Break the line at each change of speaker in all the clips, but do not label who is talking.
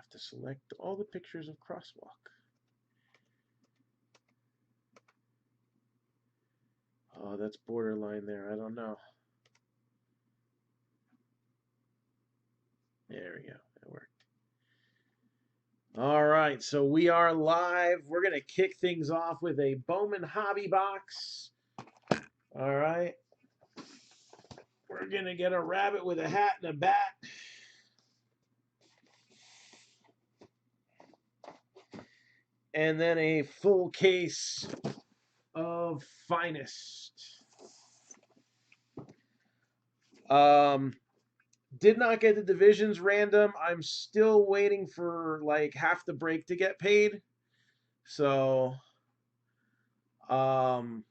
have to select all the pictures of Crosswalk. Oh, that's borderline there. I don't know. There we go. That worked. All right, so we are live. We're going to kick things off with a Bowman Hobby Box. All right. We're going to get a rabbit with a hat and a bat. And then a full case of Finest. Did not get the divisions random. I'm still waiting for like half the break to get paid. So I'm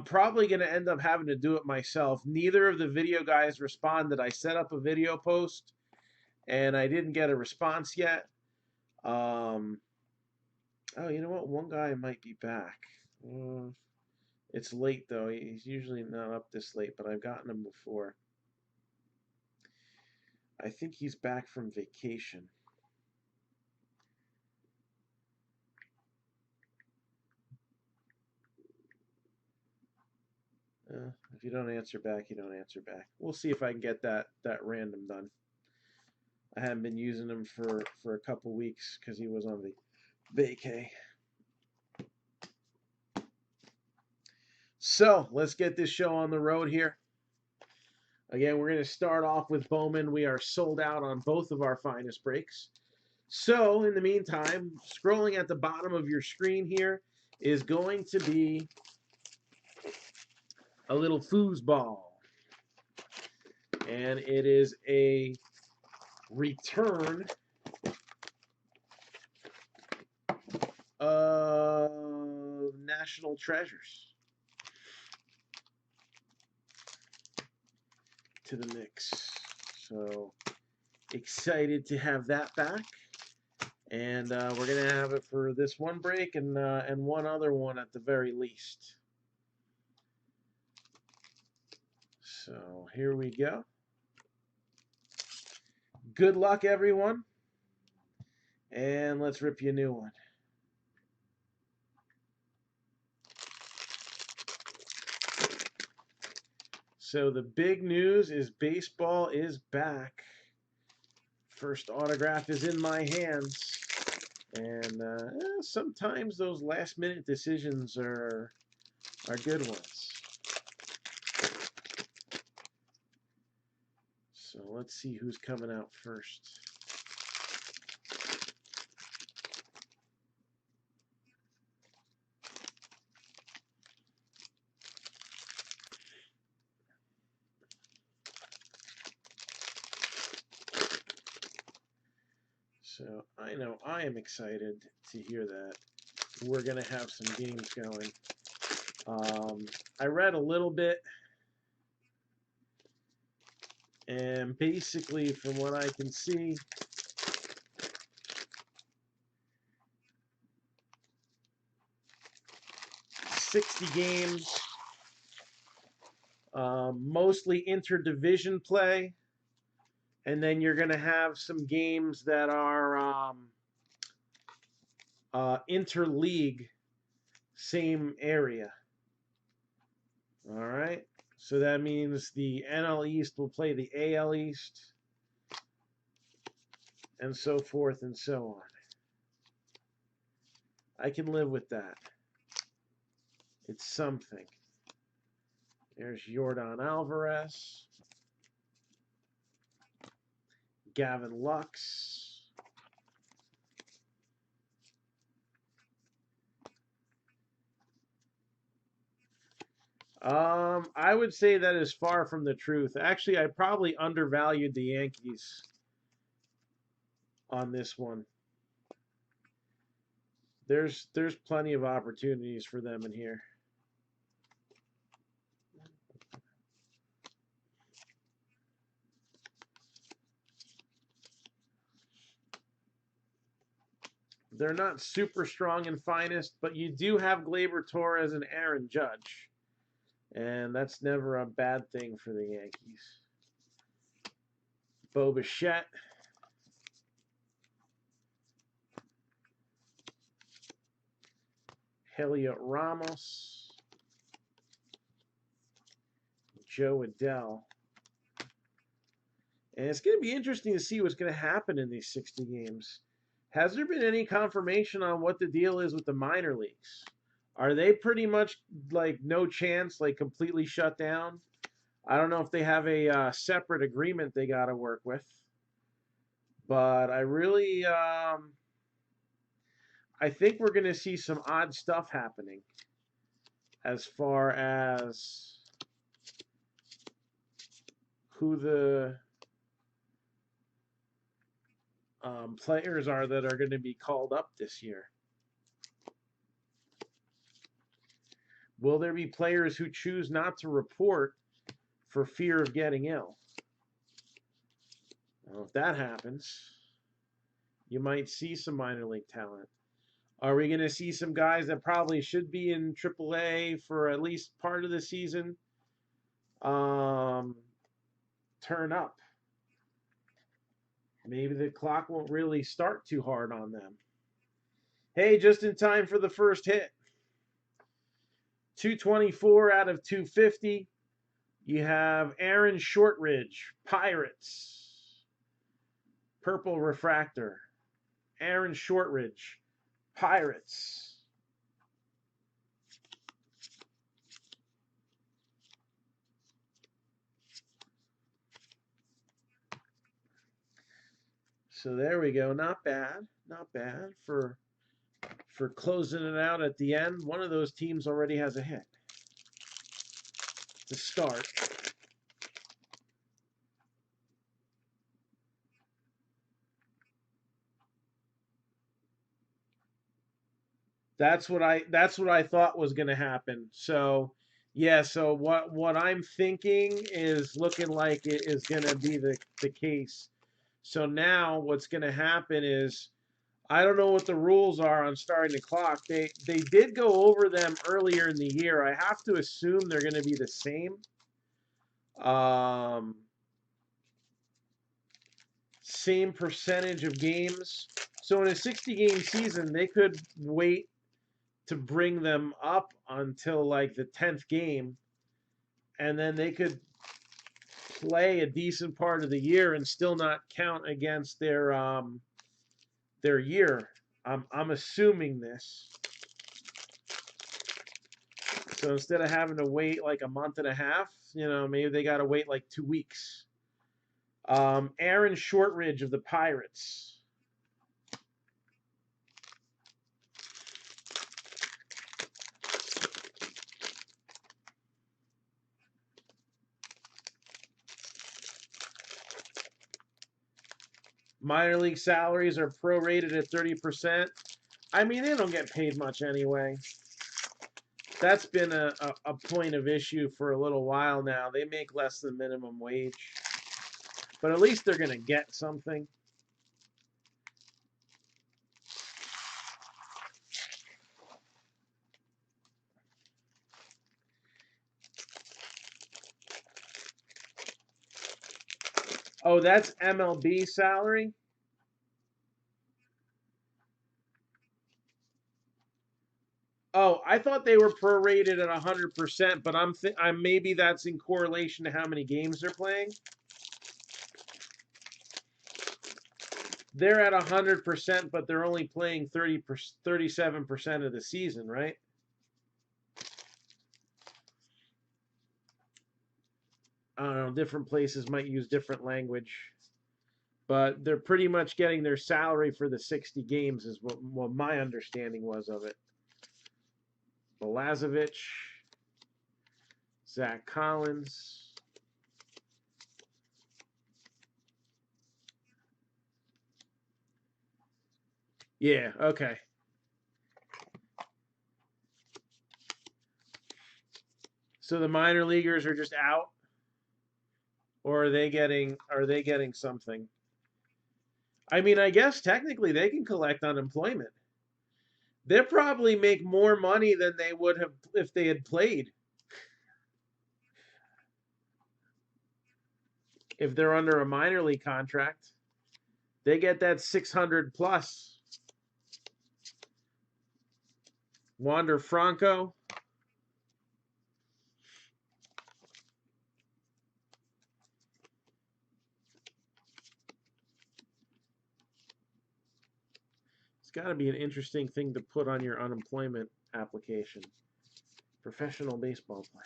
probably going to end up having to do it myself. Neither of the video guys responded. I set up a video post and I didn't get a response yet. Oh, you know what? One guy might be back. It's late though. He's usually not up this late, but I've gotten him before. I think he's back from vacation. If you don't answer back, you don't answer back. We'll see if I can get that random done. I haven't been using him for a couple weeks because he was on the vacay. So let's get this show on the road here. Again, we're going to start off with Bowman. We are sold out on both of our Finest breaks. So in the meantime, scrolling at the bottom of your screen here is going to be a little foosball. And it is a return of National Treasures to the mix. So excited to have that back. And we're going to have it for this one break and one other one at the very least. So here we go. Good luck, everyone. And let's rip you a new one. So the big news is baseball is back. First autograph is in my hands. And sometimes those last-minute decisions are good ones. So let's see who's coming out first. So I know I am excited to hear that we're going to have some games going. I read a little bit, and basically from what I can see, $60 games, mostly interdivision play. And then you're going to have some games that are interleague, same area. All right. So that means the NL East will play the AL East, and so forth and so on. I can live with that. It's something. There's Yordan Alvarez. Gavin Lux. I would say that is far from the truth. Actually, I probably undervalued the Yankees on this one. There's plenty of opportunities for them in here. They're not super strong in Finest, but you do have Gleyber Torres and Aaron Judge. And that's never a bad thing for the Yankees. Bo Bichette. Heliot Ramos, Joe Adele. And it's going to be interesting to see what's going to happen in these 60 games. Has there been any confirmation on what the deal is with the minor leagues? Are they pretty much like no chance, like completely shut down? I don't know if they have a separate agreement they got to work with. But I really, I think we're going to see some odd stuff happening as far as who the players are that are going to be called up this year. Will there be players who choose not to report for fear of getting ill? Well, if that happens, you might see some minor league talent. Are we going to see some guys that probably should be in AAA for at least part of the season turn up? Maybe the clock won't really start too hard on them. Hey, just in time for the first hit. 224 out of 250. You have Aaron Shortridge, Pirates. Purple refractor. Aaron Shortridge, Pirates. So there we go. Not bad. Not bad for closing it out at the end. One of those teams already has a hit to start. That's what I thought was going to happen. So, yeah, so what I'm thinking is looking like it is going to be the case. So now what's going to happen is I don't know what the rules are on starting the clock. They did go over them earlier in the year. I have to assume they're going to be the same. Same percentage of games. So in a 60-game season, they could wait to bring them up until like the 10th game, and then they could play a decent part of the year and still not count against their year. I'm assuming this. So instead of having to wait like a month and a half, maybe they got to wait like 2 weeks. Aaron Shortridge of the Pirates. Minor league salaries are prorated at 30%. I mean, they don't get paid much anyway. That's been a point of issue for a little while now. They make less than minimum wage. But at least they're going to get something. Oh, that's MLB salary? Oh, I thought they were prorated at 100%, but I'm maybe that's in correlation to how many games they're playing. They're at 100%, but they're only playing 37% of the season, right? I don't know. Different places might use different language, but they're pretty much getting their salary for the 60 games, is what my understanding was of it. Balazovic, Zach Collins. Yeah, okay. So the minor leaguers are just out, or are they getting something? I mean, I guess technically they can collect unemployment. They'll probably make more money than they would have if they had played. If they're under a minor league contract, they get that 600 plus. Wander Franco. It's got to be an interesting thing to put on your unemployment application. Professional baseball player.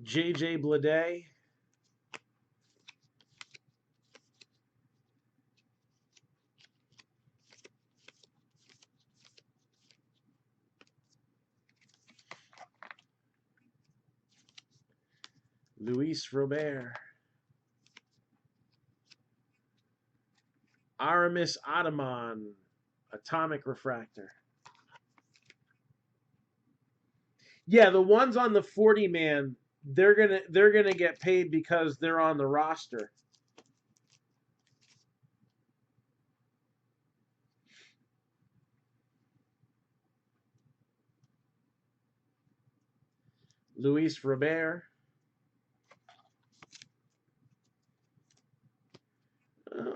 J.J. Bleday. Luis Robert. Aramis Ataman. Atomic Refractor. Yeah, the ones on the 40-man, they're gonna get paid because they're on the roster. Luis Robert.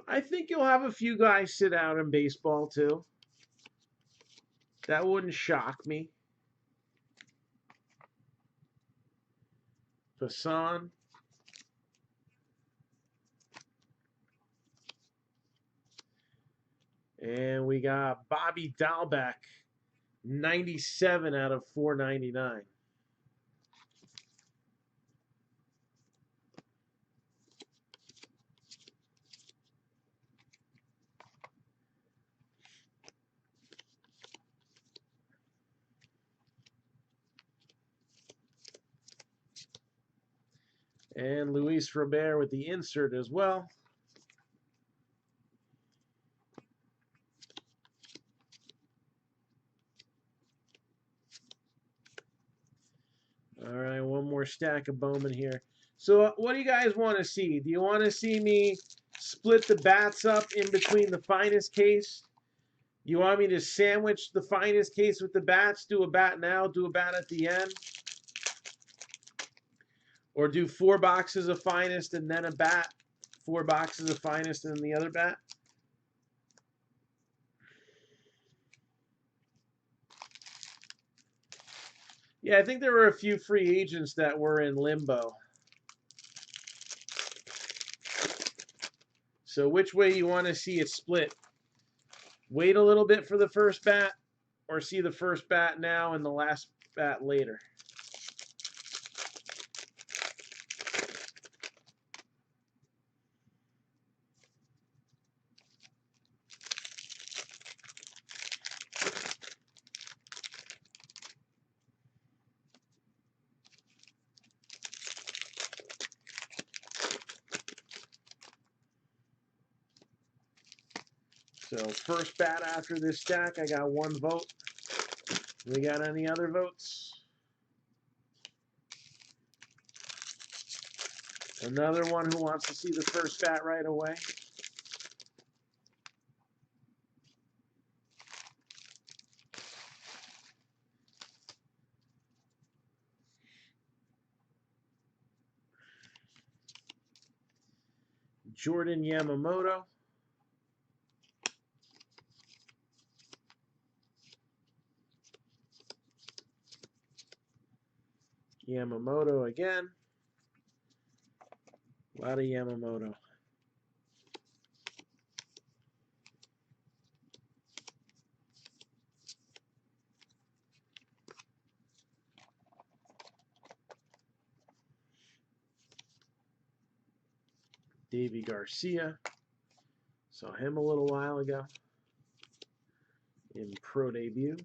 I think you'll have a few guys sit out in baseball too. That wouldn't shock me. Passan. And we got Bobby Dalbec, 97 out of 499. And Luis Robert with the insert as well. All right, one more stack of Bowman here. So what do you guys want to see? Do you want to see me split the bats up in between the finest case? You want me to sandwich the finest case with the bats? Do a bat now, do a bat at the end? Or do 4 boxes of finest and then a bat? 4 boxes of finest and then the other bat? Yeah, I think there were a few free agents that were in limbo. So which way you want to see it split? Wait a little bit for the first bat, or see the first bat now and the last bat later? So first bat after this stack, I got 1 vote. We got any other votes? Another one who wants to see the first bat right away? Jordan Yamamoto. Yamamoto again. A lot of Yamamoto. Davy Garcia. Saw him a little while ago in pro debut.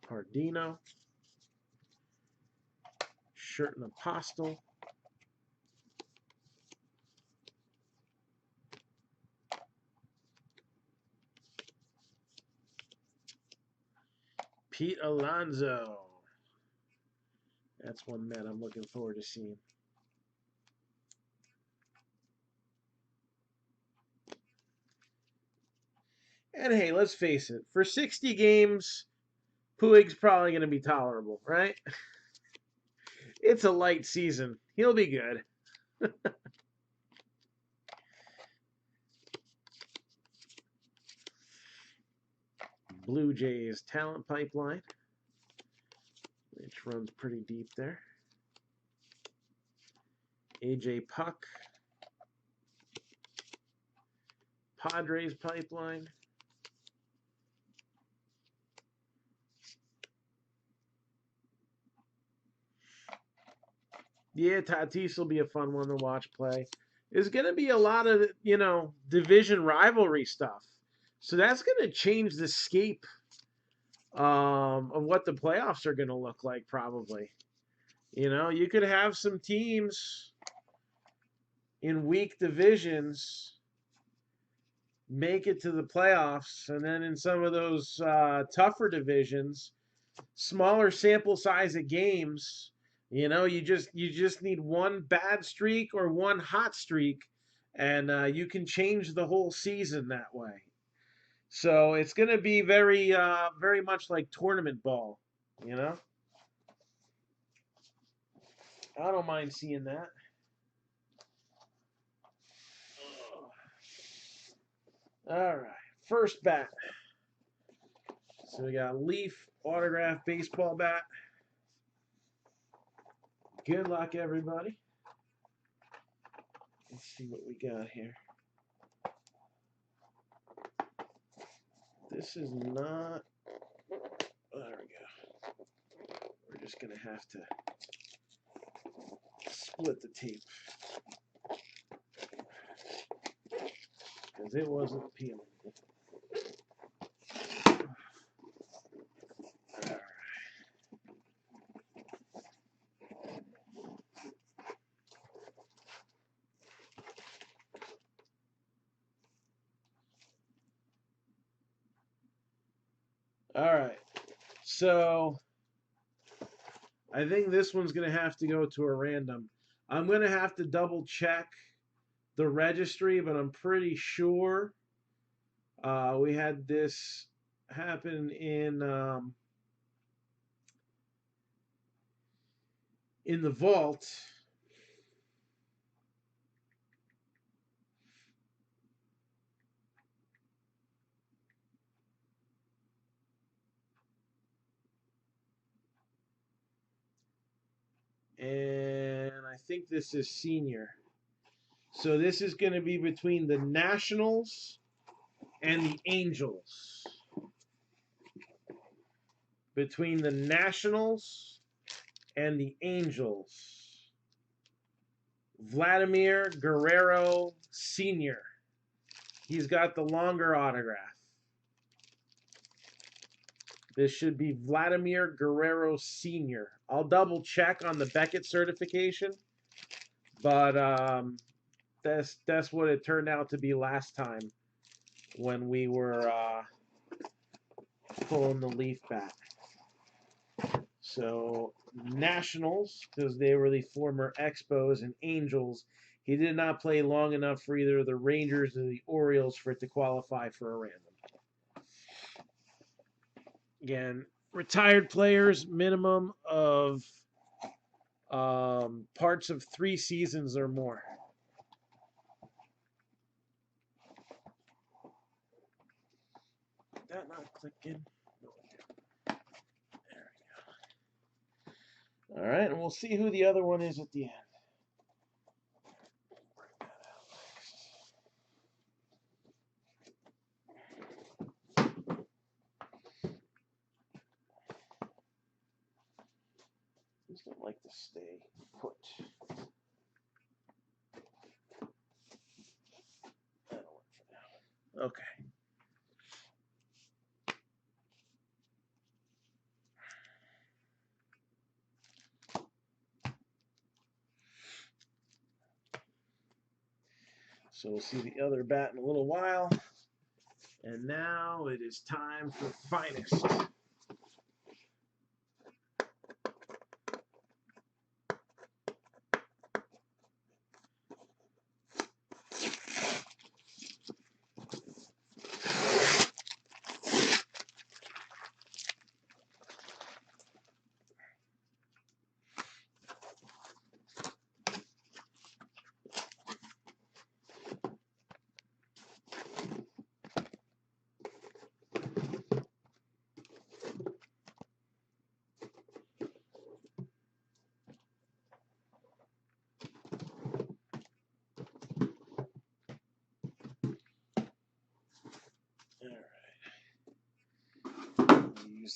Pardino. Sherten Apostle. Pete Alonso. That's one Met I'm looking forward to seeing. And hey, let's face it, for 60 games, Puig's probably going to be tolerable, right? It's a light season. He'll be good. Blue Jays talent pipeline, which runs pretty deep there. AJ Puck, Padres pipeline. Yeah, Tatis will be a fun one to watch play. There's going to be a lot of, division rivalry stuff. So that's going to change the scape of what the playoffs are going to look like, probably. You could have some teams in weak divisions make it to the playoffs, and then in some of those tougher divisions, smaller sample size of games, you just need one bad streak or one hot streak, and you can change the whole season that way. So it's going to be very very much like tournament ball. I don't mind seeing that. All right, first bat. So we got Leaf autograph baseball bat. Good luck, everybody. Let's see what we got here. This is not. There we go. We're just going to have to split the tape because it wasn't peeling. All right. So I think this one's going to have to go to a random. I'm going to have to double check the registry, but I'm pretty sure we had this happen in the vault. And I think this is senior. So this is going to be between the Nationals and the Angels. Between the Nationals and the Angels. Vladimir Guerrero Sr. He's got the longer autograph. This should be Vladimir Guerrero Sr. I'll double check on the Beckett certification, but that's what it turned out to be last time when we were pulling the Leaf bat. So Nationals, because they were the former Expos, and Angels, he did not play long enough for either the Rangers or the Orioles for it to qualify for a random. Again, retired players, minimum of parts of 3 seasons or more. That not clicking? There we go. All right, and we'll see who the other one is at the end. Just don't like to stay put. That'll work for now. Okay. So we'll see the other bat in a little while. And now it is time for Finest.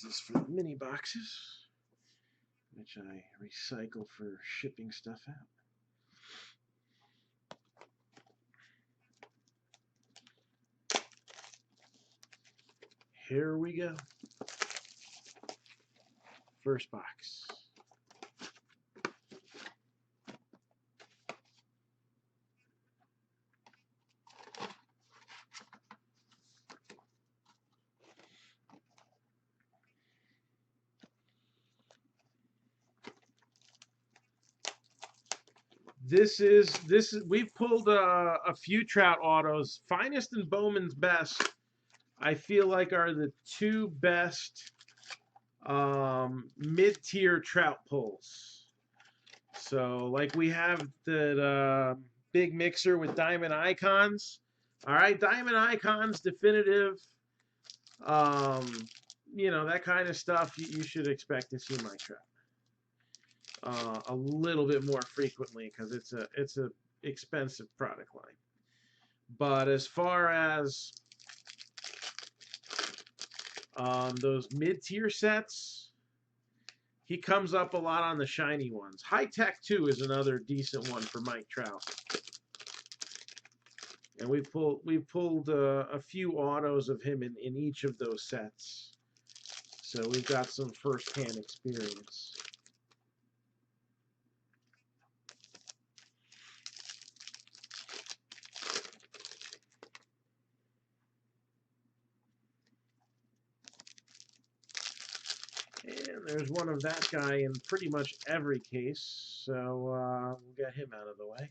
This is for the mini boxes, which I recycle for shipping stuff out. Here we go. First box. This is we've pulled a few Trout autos. Finest and Bowman's Best, I feel like, are the two best mid-tier Trout pulls. So like we have the big mixer with Diamond Icons. All right, Diamond Icons, definitive. You know, that kind of stuff you should expect to see my Trout a little bit more frequently because it's a expensive product line. But as far as those mid-tier sets, he comes up a lot on the shiny ones. High Tech 2 is another decent one for Mike Trout. And we've pulled a few autos of him in each of those sets. So we've got some first-hand experience. And there's one of that guy in pretty much every case, so we'll get him out of the way.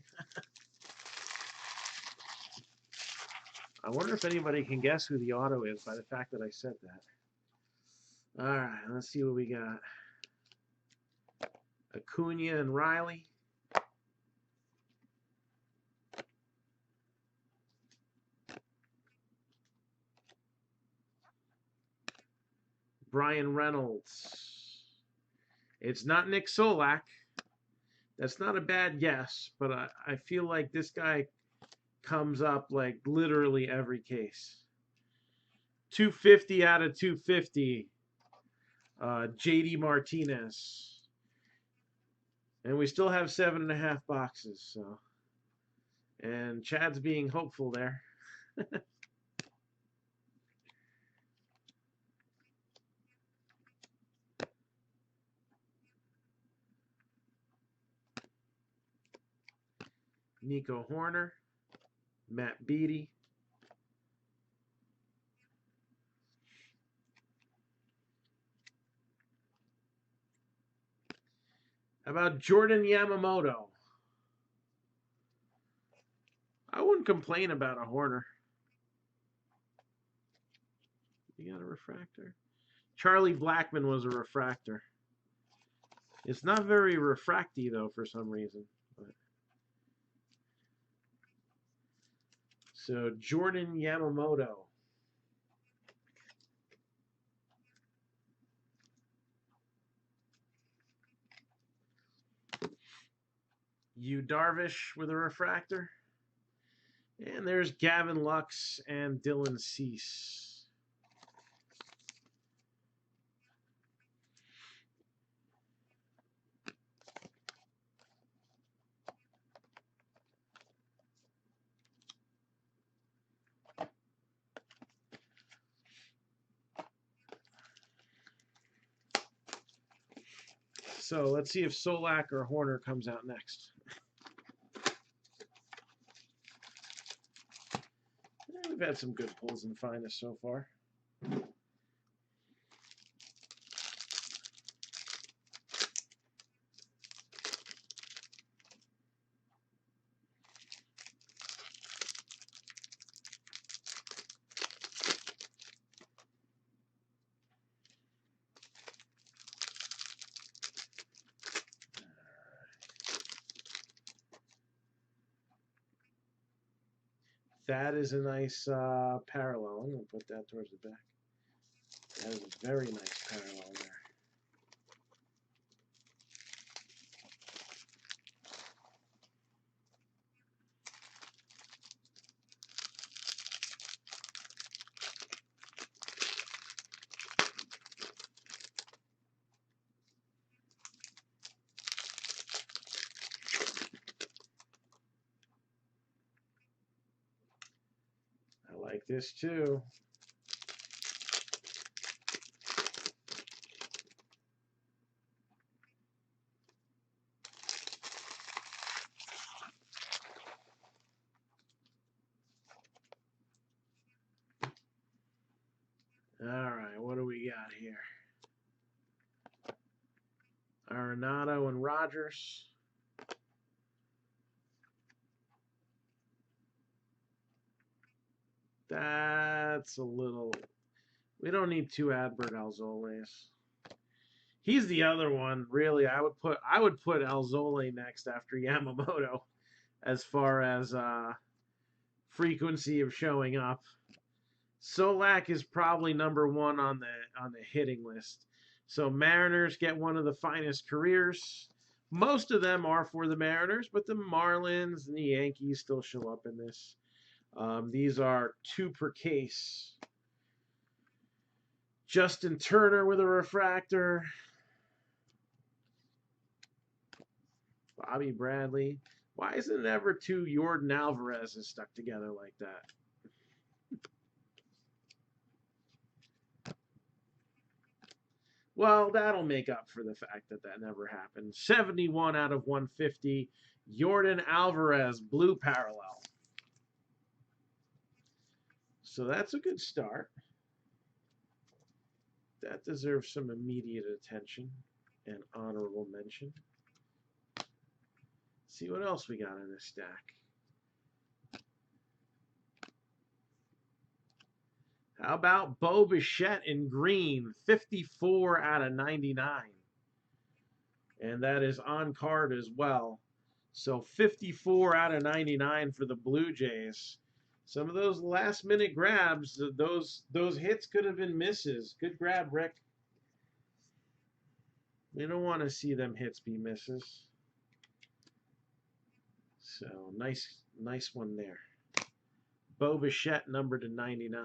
I wonder if anybody can guess who the auto is by the fact that I said that. All right, let's see what we got. Acuna and Riley. Brian Reynolds. It's not Nick Solak. That's not a bad guess, but I feel like this guy comes up like literally every case. 250 out of 250. JD Martinez. And we still have 7.5 boxes, so. And Chad's being hopeful there. Nico Horner, Matt Beattie. How about Jordan Yamamoto? I wouldn't complain about a Horner. You got a refractor? Charlie Blackmon was a refractor. It's not very refracty, though, for some reason. But. So, Jordan Yamamoto. Yu Darvish with a refractor. And there's Gavin Lux and Dylan Cease. So let's see if Solak or Horner comes out next. We've had some good pulls in Finest so far. That is a nice parallel. I'm going to put that towards the back. That is a very nice parallel there. like this too. All right, what do we got here? Arenado and Rogers. That's a little... We don't need two Adbert Alzoles. He's the other one, really. I would put Alzole next after Yamamoto as far as frequency of showing up. Solak is probably number one on the hitting list. So Mariners get one of the finest careers. Most of them are for the Mariners, but the Marlins and the Yankees still show up in this. These are 2 per case. Justin Turner with a refractor. Bobby Bradley. Why isn't it ever 2 Yordan Alvarez's stuck together like that? Well, that'll make up for the fact that that never happened. 71 out of 150. Yordan Alvarez, blue parallel. So that's a good start. That deserves some immediate attention and honorable mention. See what else we got in this stack. How about Bo Bichette in green, 54 out of 99. And that is on card as well. So 54 out of 99 for the Blue Jays. Some of those last minute grabs, those hits could have been misses. Good grab, Rick. We don't want to see them hits be misses. So nice one there. Bo Bichette numbered to 99.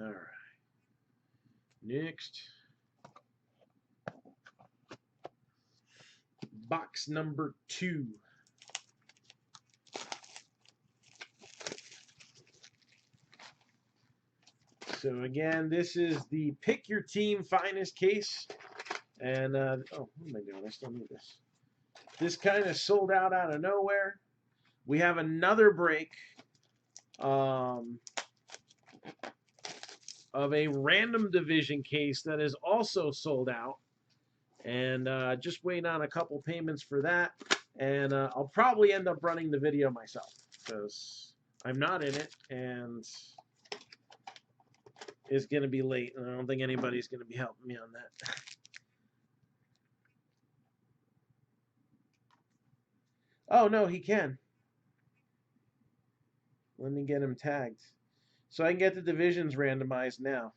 All right. Next. Box number 2. So again, this is the Pick Your Team Finest case. And, oh, what am I doing? I still need this. This kind of sold out of nowhere. We have another break of a random division case that is also sold out. And just waiting on a couple payments for that. And I'll probably end up running the video myself because I'm not in it and it's going to be late. And I don't think anybody's going to be helping me on that. Oh, no, he can. Let me get him tagged. So I can get the divisions randomized now.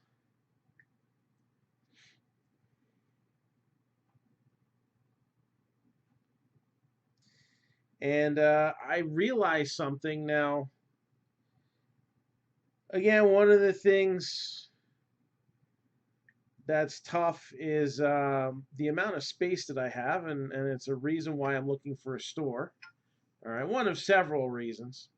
And I realized something now. Again, one of the things that's tough is the amount of space that I have, and it's a reason why I'm looking for a store. All right, one of several reasons.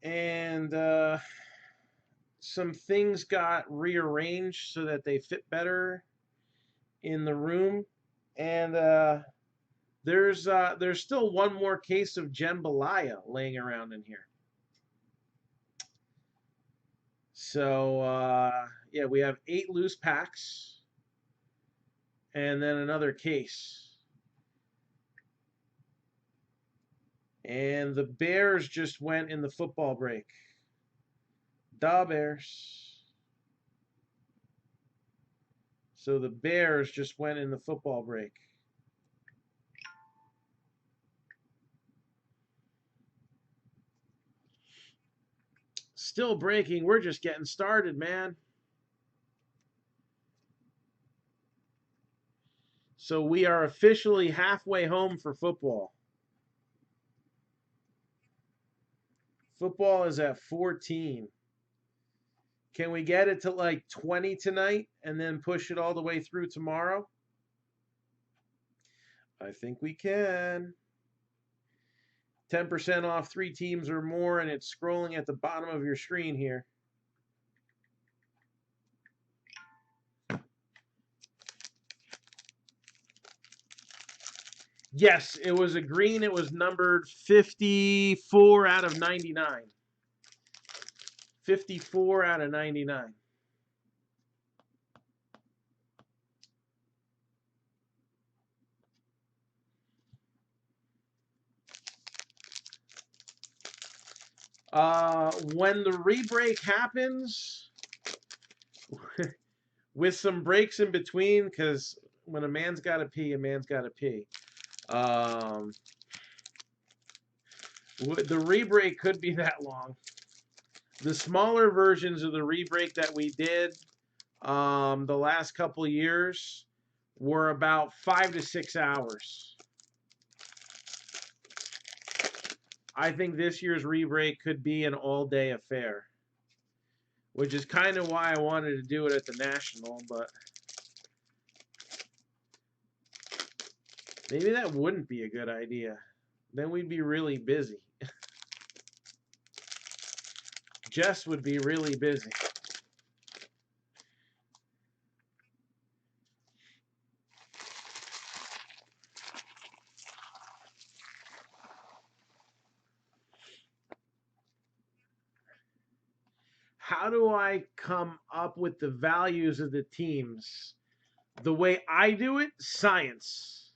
And some things got rearranged so that they fit better in the room. And there's still one more case of jambalaya laying around in here. So yeah, we have 8 loose packs and then another case. And the Bears just went in the football break. Da Bears. So the Bears just went in the football break. Still breaking. We're just getting started, man. So we are officially halfway home for football. Football is at 14. Can we get it to like 20 tonight and then push it all the way through tomorrow? I think we can. 10% off 3 teams or more, and it's scrolling at the bottom of your screen here. Yes, it was a green. It was numbered 54 out of 99. 54 out of 99. When the re-break happens, with some breaks in between, because when a man's got to pee, a man's got to pee. The re-break could be that long. The smaller versions of the re-break that we did the last couple of years were about 5 to 6 hours. I think this year's re-break could be an all-day affair, which is kind of why I wanted to do it at the National, but maybe that wouldn't be a good idea. Then we'd be really busy. Jess would be really busy. How do I come up with the values of the teams? The way I do it, science,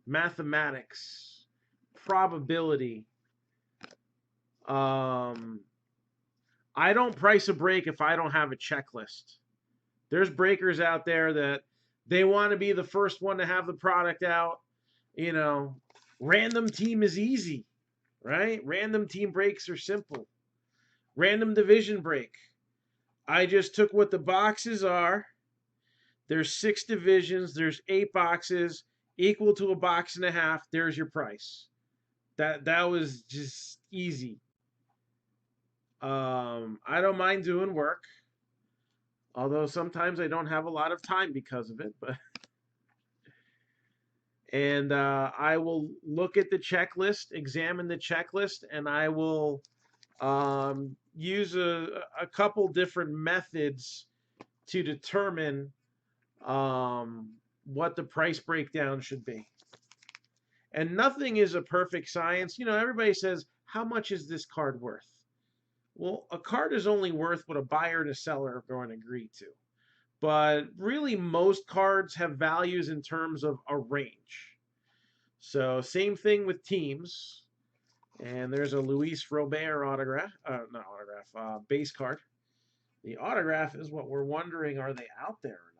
mathematics, probability. I don't price a break if I don't have a checklist. There's breakers out there that they want to be the first one to have the product out. You know, random team is easy, right? Random team breaks are simple. Random division break. I just took what the boxes are. There's 6 divisions. There's 8 boxes equal to a box and a half. There's your price. That was just easy. I don't mind doing work, although sometimes I don't have a lot of time because of it. But and I will look at the checklist, examine the checklist, and I will use a couple different methods to determine what the price breakdown should be. And nothing is a perfect science. You know, everybody says, how much is this card worth? Well, a card is only worth what a buyer and a seller are going to agree to. But really, most cards have values in terms of a range. So same thing with teams. And there's a Luis Robert autograph, not autograph, base card. The autograph is what we're wondering, are they out there or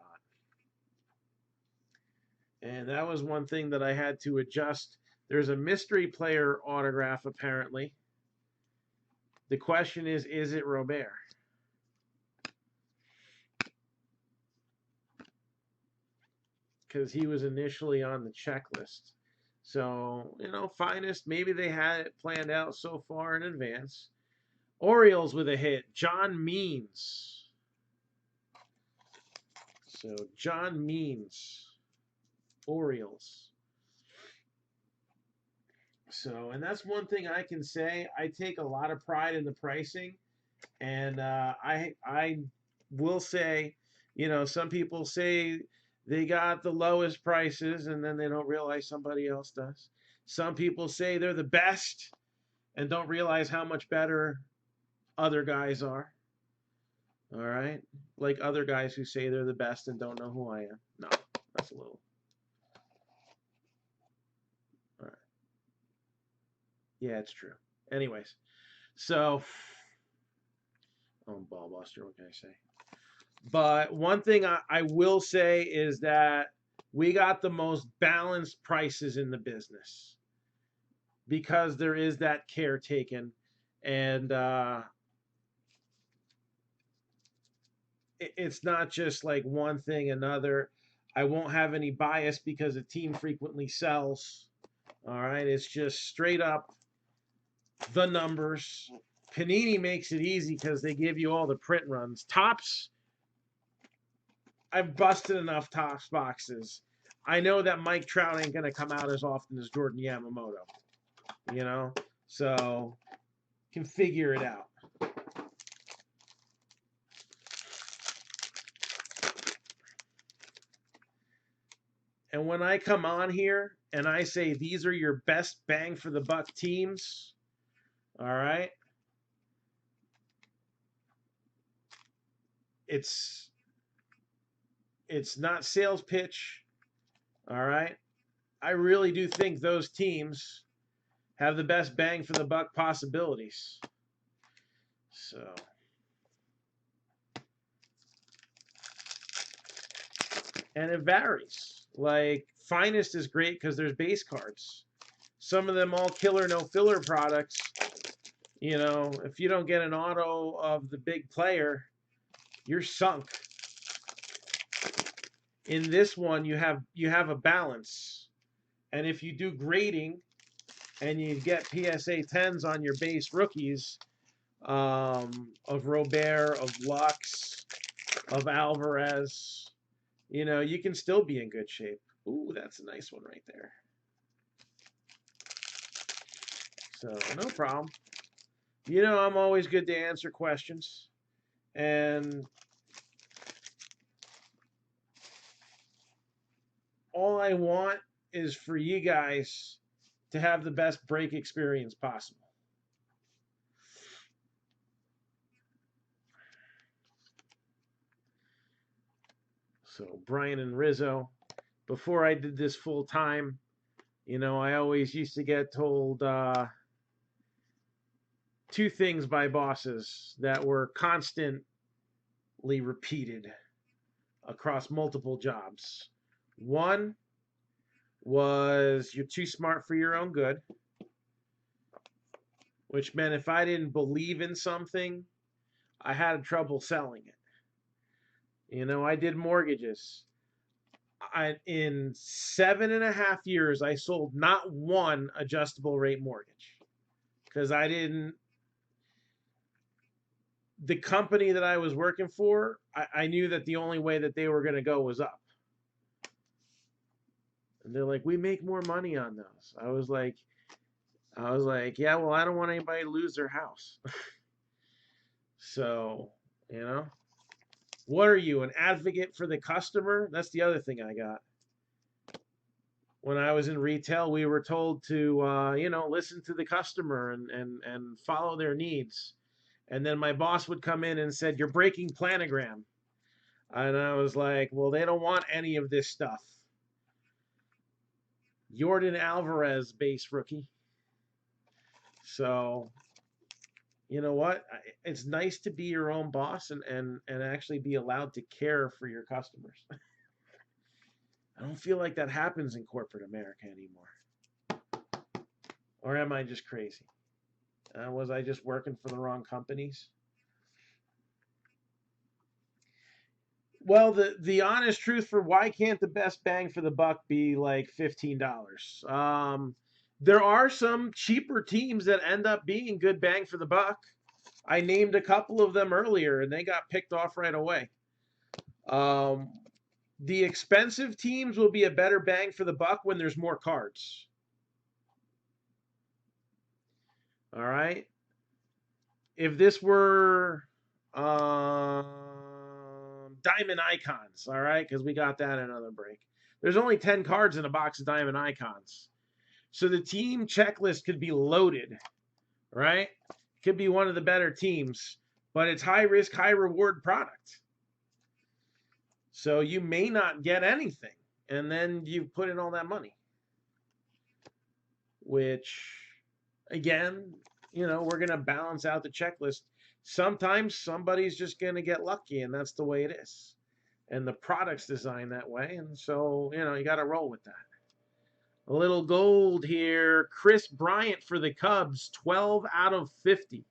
not? And that was one thing that I had to adjust. There's a mystery player autograph, apparently. The question is it Robert? Because he was initially on the checklist. So, you know, finest, maybe they had it planned out so far in advance. Orioles with a hit. John Means. So, John Means. Orioles. So, and that's one thing I can say. I take a lot of pride in the pricing. And I will say, you know, some people say they got the lowest prices and then they don't realize somebody else does. Some people say they're the best and don't realize how much better other guys are. All right? Like other guys who say they're the best and don't know who I am. No, that's a little. All right. Yeah, it's true. Anyways, so, ball buster, what can I say? But one thing I will say is that we got the most balanced prices in the business because there is that care taken. And it's not just like one thing another. I won't have any bias because a team frequently sells. All right, it's just straight up the numbers. Panini makes it easy because they give you all the print runs. Tops, I've busted enough Tops boxes. I know that Mike Trout ain't going to come out as often as Jordan Yamamoto, you know? So, can figure it out. And when I come on here and I say these are your best bang for the buck teams, all right? It's not sales pitch, all right? I really do think those teams have the best bang for the buck possibilities. So, and it varies. Like Finest is great because there's base cards. Some of them all killer no filler products. You know, if you don't get an auto of the big player, you're sunk. In this one, you have a balance, and if you do grading and you get PSA 10s on your base rookies of Robert, of Lux, of Alvarez, you know, you can still be in good shape. Ooh, that's a nice one right there. So, no problem. You know, I'm always good to answer questions. And all I want is for you guys to have the best break experience possible. So, Brian and Rizzo, before I did this full time, you know, I always used to get told two things by bosses that were constantly repeated across multiple jobs. One was you're too smart for your own good, which meant if I didn't believe in something, I had trouble selling it. You know, I did mortgages. In 7.5 years, I sold not one adjustable rate mortgage because I didn't. The company that I was working for, I knew that the only way that they were going to go was up. And they're like, we make more money on those. I was like, yeah, well, I don't want anybody to lose their house. So, you know, what are you, an advocate for the customer? That's the other thing I got. When I was in retail, we were told to, you know, listen to the customer and follow their needs. And then my boss would come in and said, you're breaking planogram. And I was like, well, they don't want any of this stuff. Jordan Alvarez base rookie. So, you know what? It's nice to be your own boss and actually be allowed to care for your customers. I don't feel like that happens in corporate America anymore. Or am I just crazy? Was I just working for the wrong companies? Well, the honest truth for why can't the best bang for the buck be like $15? There are some cheaper teams that end up being good bang for the buck. I named a couple of them earlier, and they got picked off right away. The expensive teams will be a better bang for the buck when there's more cards. All right. If this were Diamond Icons, all right, because we got that in another break. There's only 10 cards in a box of Diamond Icons. So the team checklist could be loaded, right? Could be one of the better teams, but it's high risk, high reward product. So you may not get anything, and then you put in all that money. Which, again, you know, we're going to balance out the checklist. Sometimes somebody's just going to get lucky, and that's the way it is. And the product's designed that way, and so, you know, you got to roll with that. A little gold here. Chris Bryant for the Cubs, 12 out of 50.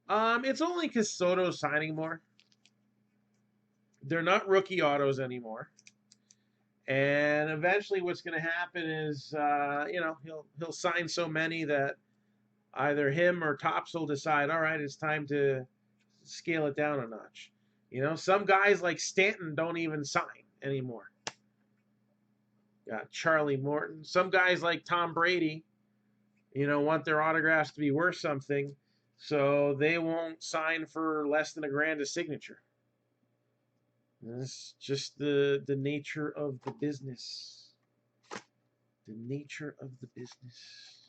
It's only because Soto's signing more. They're not rookie autos anymore. And eventually, what's going to happen is, he'll sign so many that either him or Topps will decide, all right, it's time to scale it down a notch. Some guys like Stanton don't even sign anymore. Got Charlie Morton. Some guys like Tom Brady, want their autographs to be worth something, so they won't sign for less than $1,000 a signature. That's just the nature of the business. The nature of the business.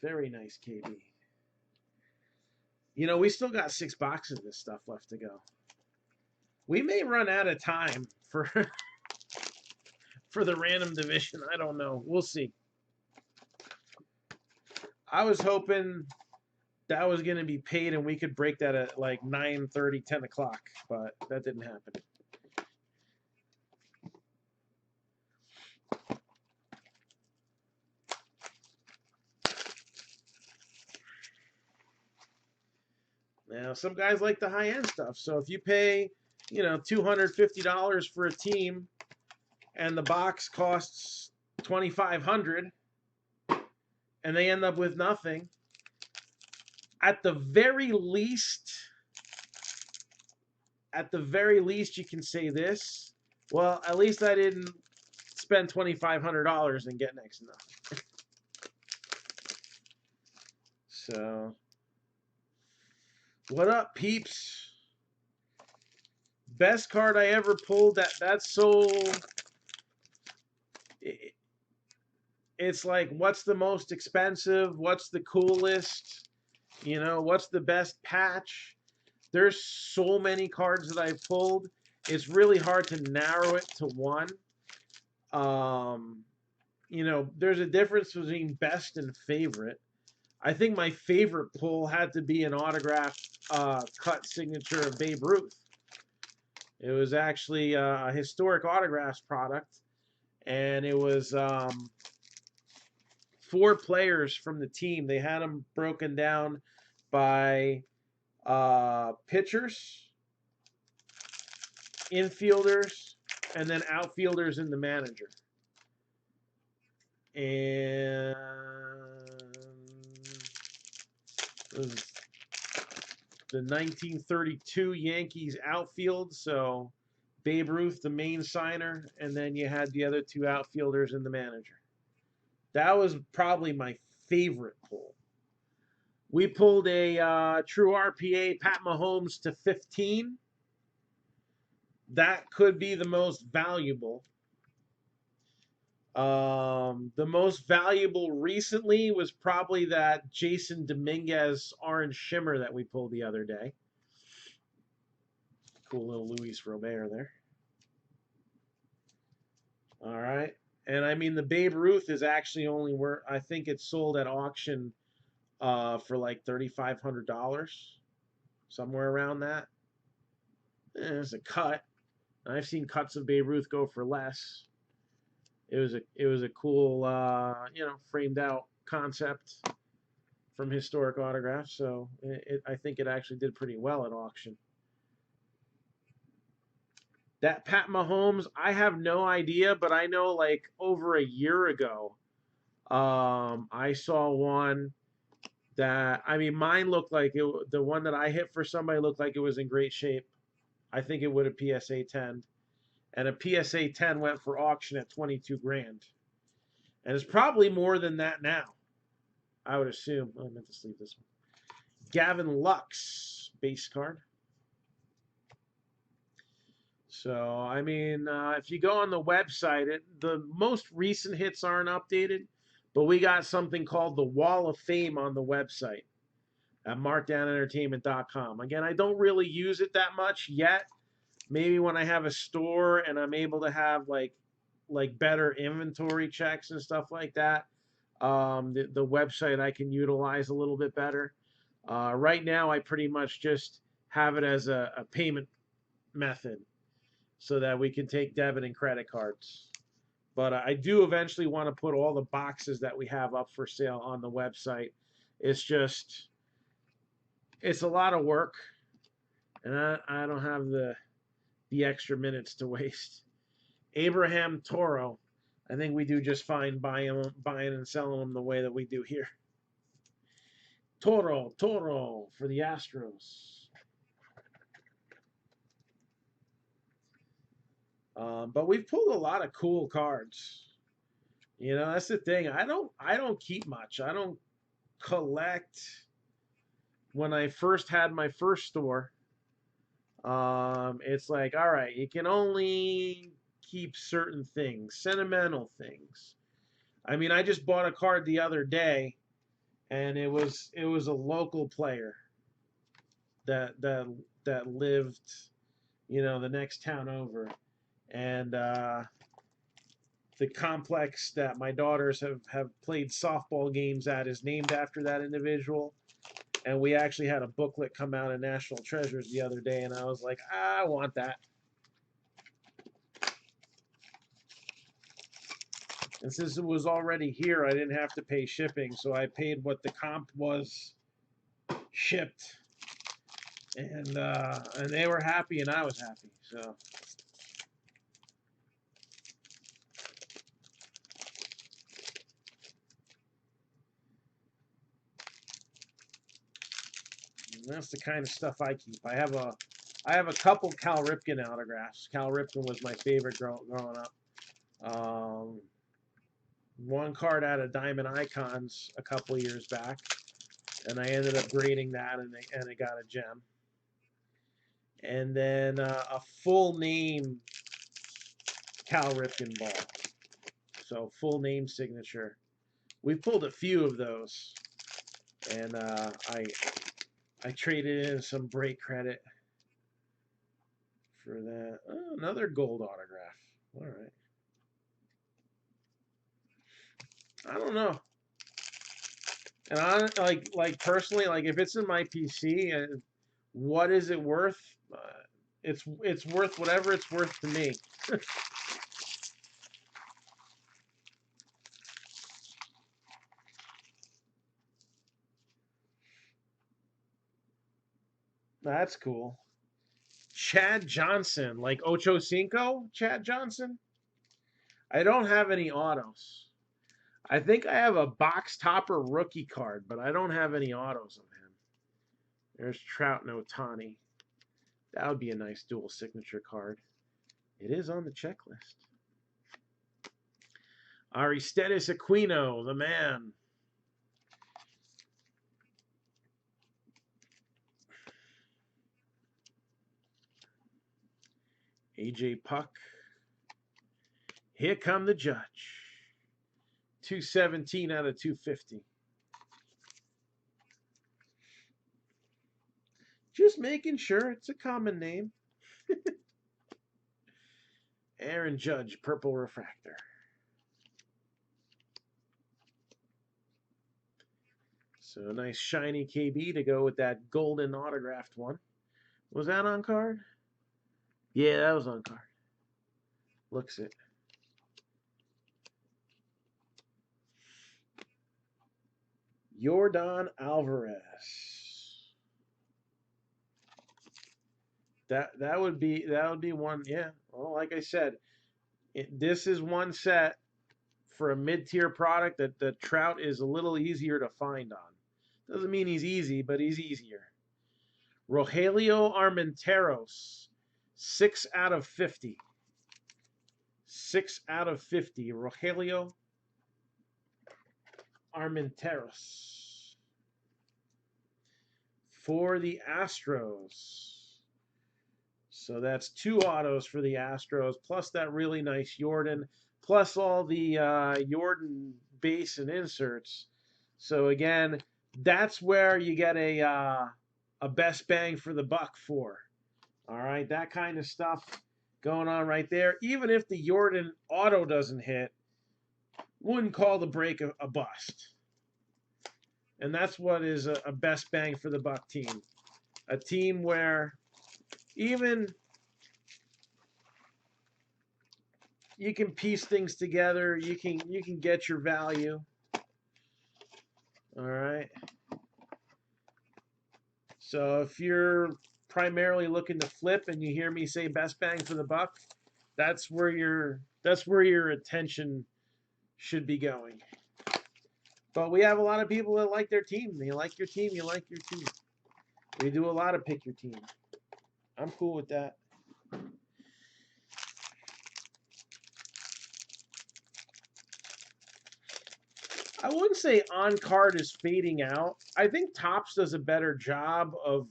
Very nice, KB. We still got 6 boxes of this stuff left to go. We may run out of time for for the random division. I don't know. We'll see. I was hoping that was going to be paid and we could break that at like 9:30, 10 o'clock, but that didn't happen. Now, some guys like the high-end stuff. So if you pay, $250 for a team and the box costs $2,500 and they end up with nothing, at the very least, you can say this. Well, at least I didn't spend $2,500 and get next to nothing. So, what up, peeps? Best card I ever pulled. That's so. It's like, what's the most expensive? What's the coolest? What's the best patch? There's so many cards that I've pulled. It's really hard to narrow it to one. There's a difference between best and favorite. I think my favorite pull had to be an autographed cut signature of Babe Ruth. It was actually a historic autographs product, and it was 4 players from the team. They had them broken down by pitchers, infielders, and then outfielders in the manager. And it was the 1932 Yankees outfield, so Babe Ruth, the main signer, and then you had the other 2 outfielders in the manager. That was probably my favorite pull. We pulled a true RPA Pat Mahomes to 15. That could be the most valuable. The most valuable recently was probably that Jason Dominguez orange shimmer that we pulled the other day. Cool little Luis Robert there. All right. And I mean, the Babe Ruth is actually only worth, I think it's sold at auction for like $3,500, somewhere around that. It's a cut. I've seen cuts of Babe Ruth go for less. It was a cool, framed out concept from Historic Autographs. So I think it actually did pretty well at auction. That Pat Mahomes, I have no idea, but I know like over a year ago, I saw one that, I mean, mine looked like the one that I hit for somebody looked like it was in great shape. I think it would have PSA 10. And a PSA 10 went for auction at 22 grand. And it's probably more than that now, I would assume. Oh, I meant to sleeve this one. Gavin Lux, base card. So, I mean, if you go on the website, the most recent hits aren't updated, but we got something called the Wall of Fame on the website at markdownentertainment.com. Again, I don't really use it that much yet. Maybe when I have a store and I'm able to have like better inventory checks and stuff like that, the website I can utilize a little bit better. Right now, I pretty much just have it as a payment method so that we can take debit and credit cards. But I do eventually want to put all the boxes that we have up for sale on the website. It's just, it's a lot of work, and I don't have the extra minutes to waste. Abraham Toro, I think we do just fine buying and selling them the way that we do here. Toro for the Astros. But we've pulled a lot of cool cards. You know, that's the thing. I don't keep much. I don't collect. When I first had my first store, it's like, all right, you can only keep certain things, sentimental things. I mean, I just bought a card the other day, and it was a local player that lived, you know, the next town over, and the complex that my daughters have played softball games at is named after that individual. And we actually had a booklet come out in National Treasures the other day, and I was like, I want that. And since it was already here, I didn't have to pay shipping, so I paid what the comp was shipped, and they were happy, and I was happy. So. And that's the kind of stuff I keep. I have a couple Cal Ripken autographs. Cal Ripken was my favorite growing up. One card out of Diamond Icons a couple years back, and I ended up grading that, and it got a gem. And then a full name Cal Ripken ball, so full name signature. We pulled a few of those, and I traded in some break credit for that. Oh, another gold autograph. All right. I don't know. And I like personally, like if it's in my PC, what is it worth? It's worth whatever it's worth to me. That's cool. Chad Johnson, like Ocho Cinco, Chad Johnson. I don't have any autos. I think I have a box topper rookie card, but I don't have any autos of him. There's Trout and Ohtani. That would be a nice dual signature card. It is on the checklist. Aristides Aquino, the man. AJ Puck. Here come the judge. 217 out of 250. Just making sure it's a common name. Aaron Judge, purple refractor. So a nice shiny KB to go with that golden autographed one. Was that on card? Yeah, that was on card. Looks it. Yordan Alvarez. That would be one. Yeah. Well, like I said, this is one set for a mid-tier product that the Trout is a little easier to find on. Doesn't mean he's easy, but he's easier. Rogelio Armenteros, 6 out of 50. 6 out of 50. Rogelio Armenteros for the Astros. So that's 2 autos for the Astros, plus that really nice Yordan, plus all the Yordan base and inserts. So again, that's where you get a best bang for the buck for. All right, that kind of stuff going on right there. Even if the Yordan auto doesn't hit, wouldn't call the break a bust. And that's what is a best bang for the buck team. A team where even you can piece things together, you can get your value. All right. So if you're primarily looking to flip and you hear me say best bang for the buck, that's where your attention should be going. But we have a lot of people that like their team. You like your team, you like your team. We do a lot of pick your team. I'm cool with that. I wouldn't say on card is fading out. I think Topps does a better job of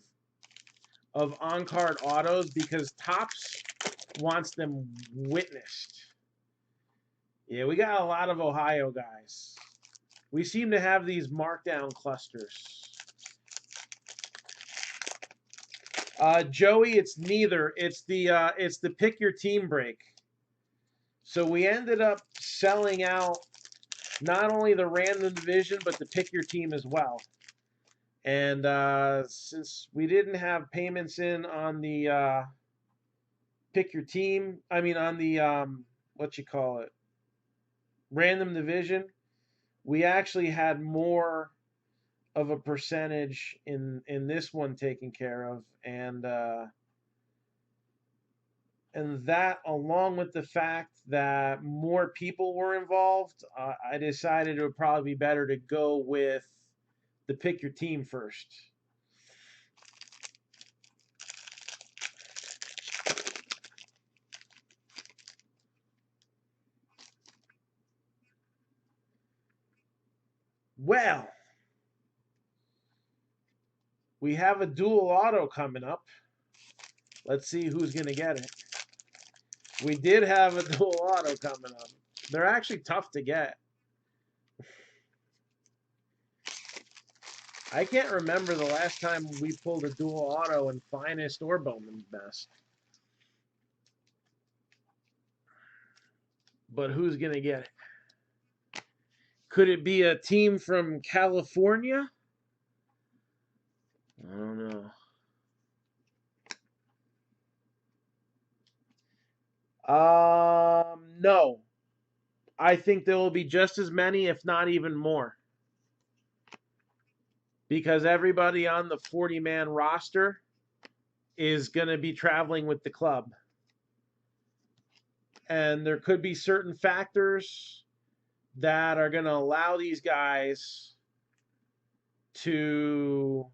on card autos because Topps wants them witnessed. Yeah, we got a lot of Ohio guys. We seem to have these Marc-Down clusters. Joey, it's neither. It's the pick your team break. So we ended up selling out not only the random division, but the pick your team as well. And since we didn't have payments in on the pick your team, I mean on the what you call it, random division, we actually had more of a percentage in this one taken care of, and that, along with the fact that more people were involved, I decided it would probably be better to go with the pick your team first. Well, we have a dual auto coming up. Let's see who's going to get it. We did have a dual auto coming up. They're actually tough to get. I can't remember the last time we pulled a dual auto in Finest or Bowman's Best. But who's going to get it? Could it be a team from California? I don't know. No. I think there will be just as many, if not even more. Because everybody on the 40-man roster is going to be traveling with the club. And there could be certain factors that are going to allow these guys to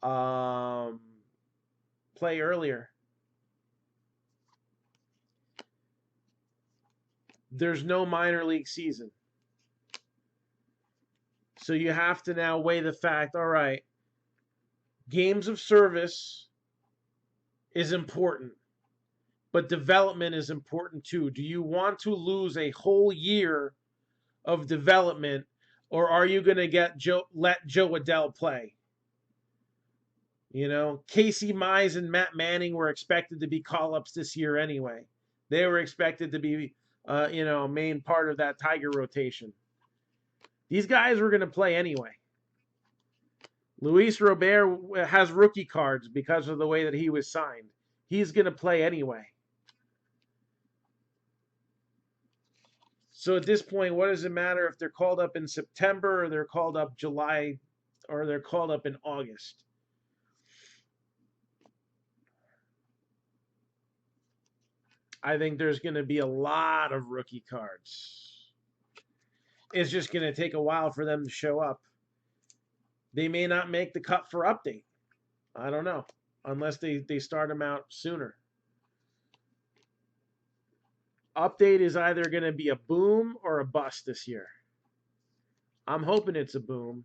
play earlier. There's no minor league season. So you have to now weigh the fact, all right, games of service is important, but development is important too. Do you want to lose a whole year of development, or are you going to let Joe Adell play? You know, Casey Mize and Matt Manning were expected to be call-ups this year anyway. They were expected to be, a main part of that Tiger rotation. These guys were going to play anyway. Luis Robert has rookie cards because of the way that he was signed. He's going to play anyway. So at this point, what does it matter if they're called up in September or they're called up July or they're called up in August? I think there's going to be a lot of rookie cards. It's just going to take a while for them to show up. They may not make the cut for update. I don't know. Unless they start them out sooner. Update is either going to be a boom or a bust this year. I'm hoping it's a boom.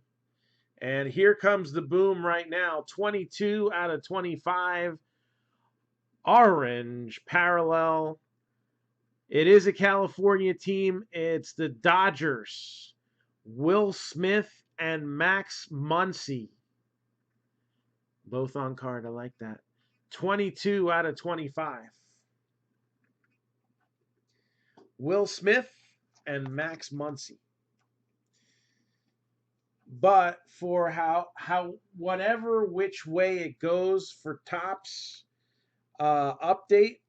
And here comes the boom right now. 22 out of 25. Orange parallel. It is a California team. It's the Dodgers. Will Smith and Max Muncy. Both on card. I like that. 22 out of 25. Will Smith and Max Muncy. But for how whatever which way it goes for Topps update,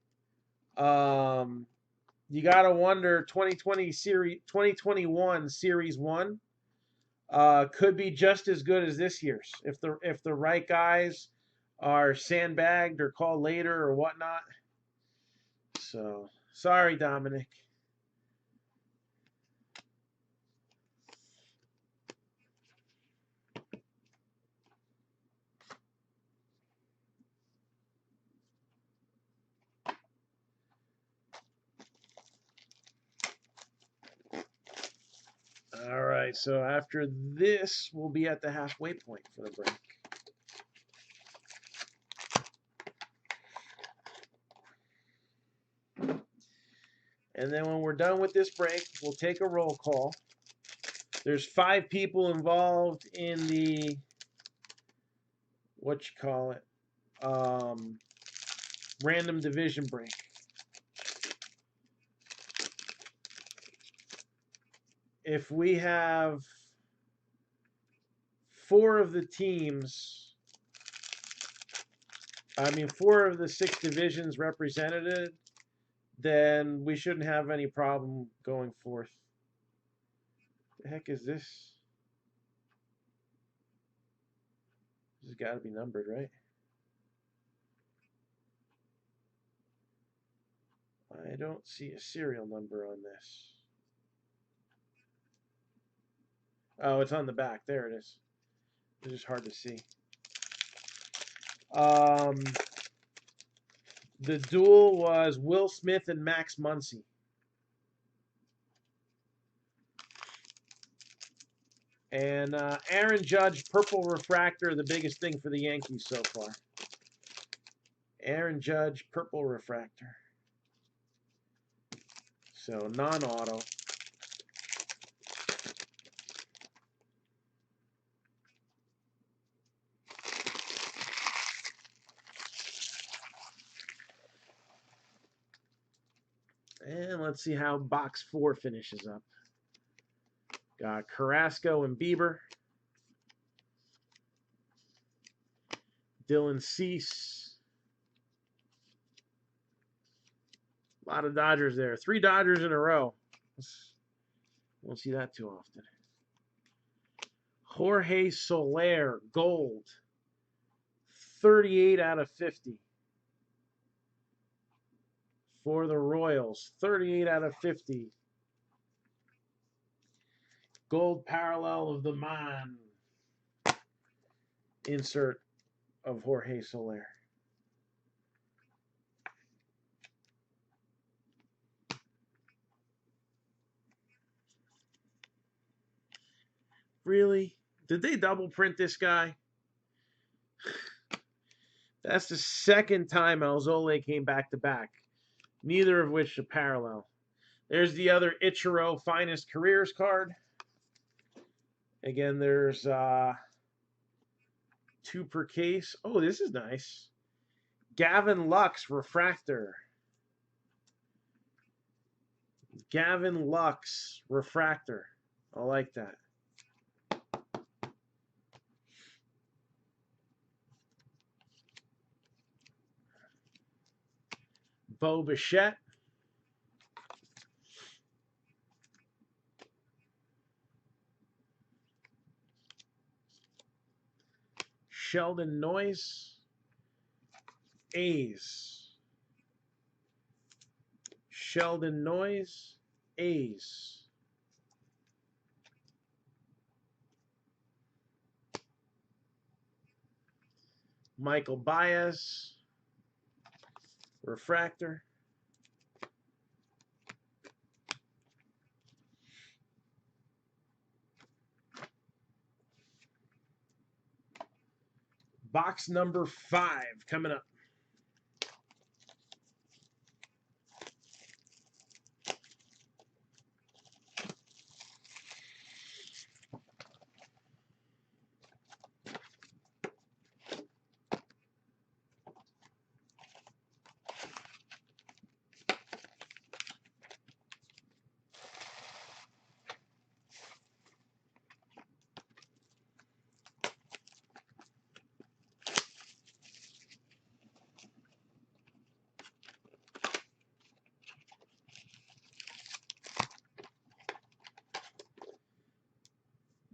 you gotta wonder 2021 Series 1. Could be just as good as this year's if the right guys are sandbagged or called later or whatnot. So sorry, Dominic. All right, so after this, we'll be at the halfway point for the break. And then when we're done with this break, we'll take a roll call. There's 5 people involved in the, random division break. If we have 4 of the 4 of the 6 divisions represented, then we shouldn't have any problem going forth. The heck is this? This has got to be numbered, right? I don't see a serial number on this. Oh, it's on the back. There it is. It's just hard to see. The duel was Will Smith and Max Muncy. And Aaron Judge, Purple Refractor, the biggest thing for the Yankees so far. Aaron Judge, Purple Refractor. So non-auto. And let's see how box 4 finishes up. Got Carrasco and Bieber. Dylan Cease. A lot of Dodgers there. 3 Dodgers in a row. Won't see that too often. Jorge Soler, gold. 38 out of 50. For the Royals, 38 out of 50. Gold parallel of the man. Insert of Jorge Soler. Really? Did they double print this guy? That's the second time Alzole came back to back. Neither of which are parallel. There's the other Ichiro Finest Careers card. Again, there's 2 per case. Oh, this is nice. Gavin Lux Refractor. Gavin Lux Refractor. I like that. Bo Bichette. Sheldon Noyes. A's. Sheldon Noyes. A's. Michael Baez. Refractor. Box number 5 coming up.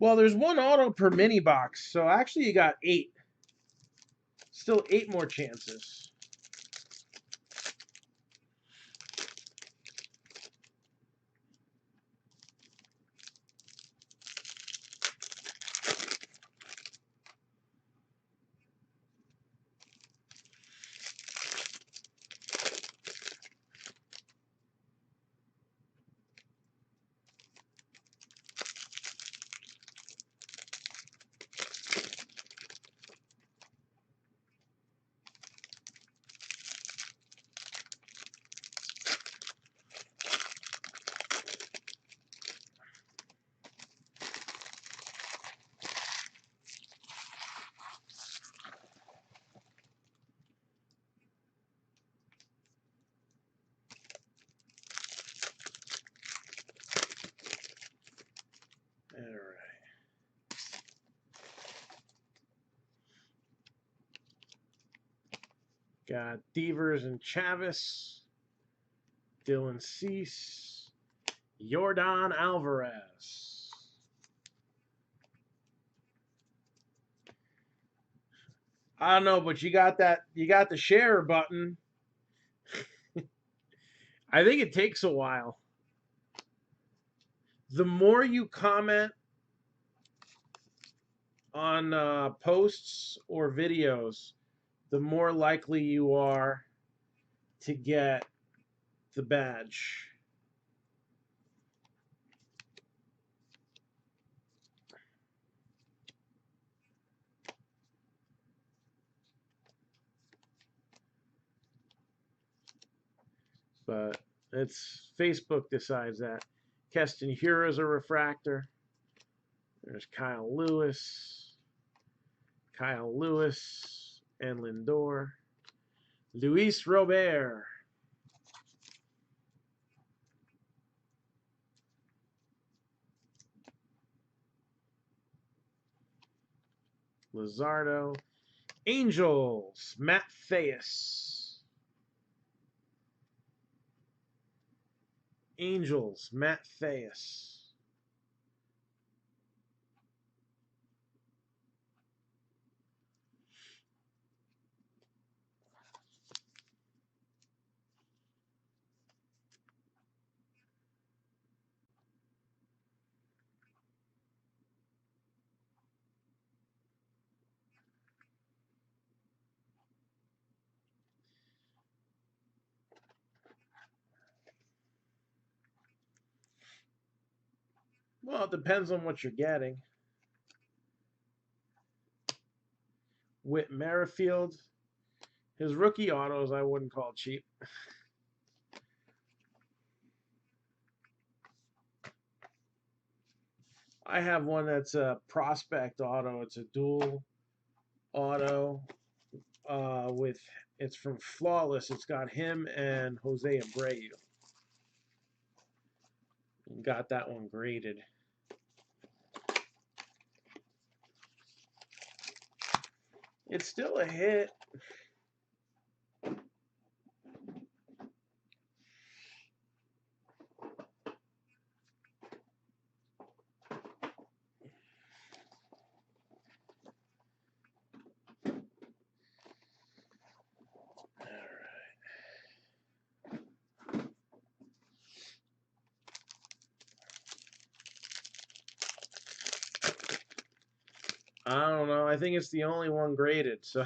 Well, there's one auto per mini box, so actually you got 8. Still 8 more chances. All right. Got Devers and Chavis, Dylan Cease, Yordan Alvarez. I don't know, but you got that. You got the share button. I think it takes a while. The more you comment on posts or videos, the more likely you are to get the badge. But it's Facebook decides that. Keston Hiura's a refractor. There's Kyle Lewis, and Lindor. Luis Robert. Luzardo. Angels, Matt Theus. Angels, Matt Theus. Well, it depends on what you're getting. Whit Merrifield. His rookie autos I wouldn't call cheap. I have one that's a prospect auto. It's a dual auto it's from Flawless. It's got him and Jose Abreu. Got that one graded. It's still a hit. I don't know. I think it's the only one graded, so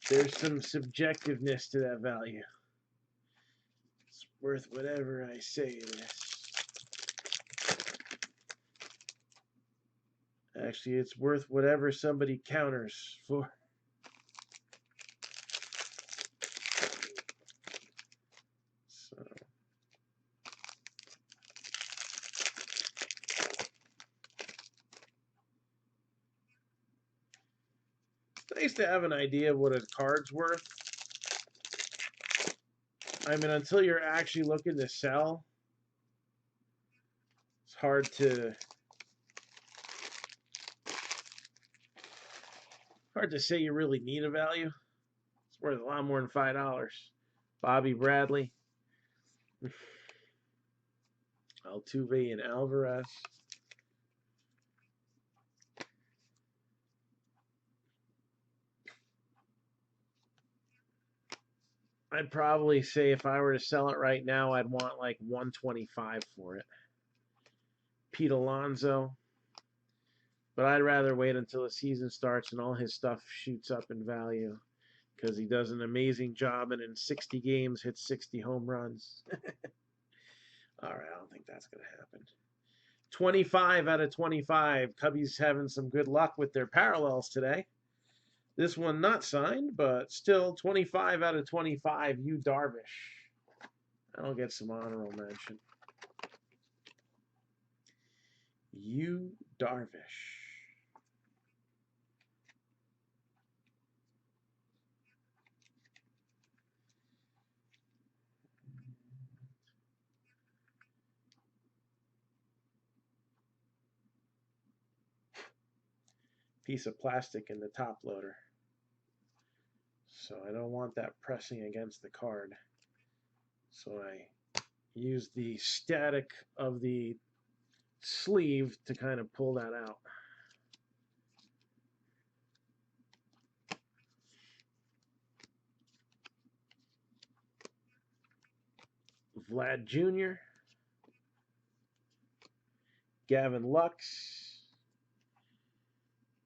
there's some subjectiveness to that value. It's worth whatever I say it is. Actually, it's worth whatever somebody counters for. So. It's nice to have an idea of what a card's worth. I mean, until you're actually looking to sell, it's hard to say you really need a value. It's worth a lot more than $5. Bobby Bradley, Altuve, and Alvarez. I'd probably say if I were to sell it right now, I'd want like 125 for it. Pete Alonso. But I'd rather wait until the season starts and all his stuff shoots up in value because he does an amazing job and in 60 games hits 60 home runs. All right, I don't think that's going to happen. 25 out of 25. Cubbies having some good luck with their parallels today. This one not signed, but still 25 out of 25. Yu Darvish. I'll get some honorable mention. Yu Darvish. Piece of plastic in the top loader. So I don't want that pressing against the card. So I use the static of the sleeve to kind of pull that out. Vlad Jr., Gavin Lux.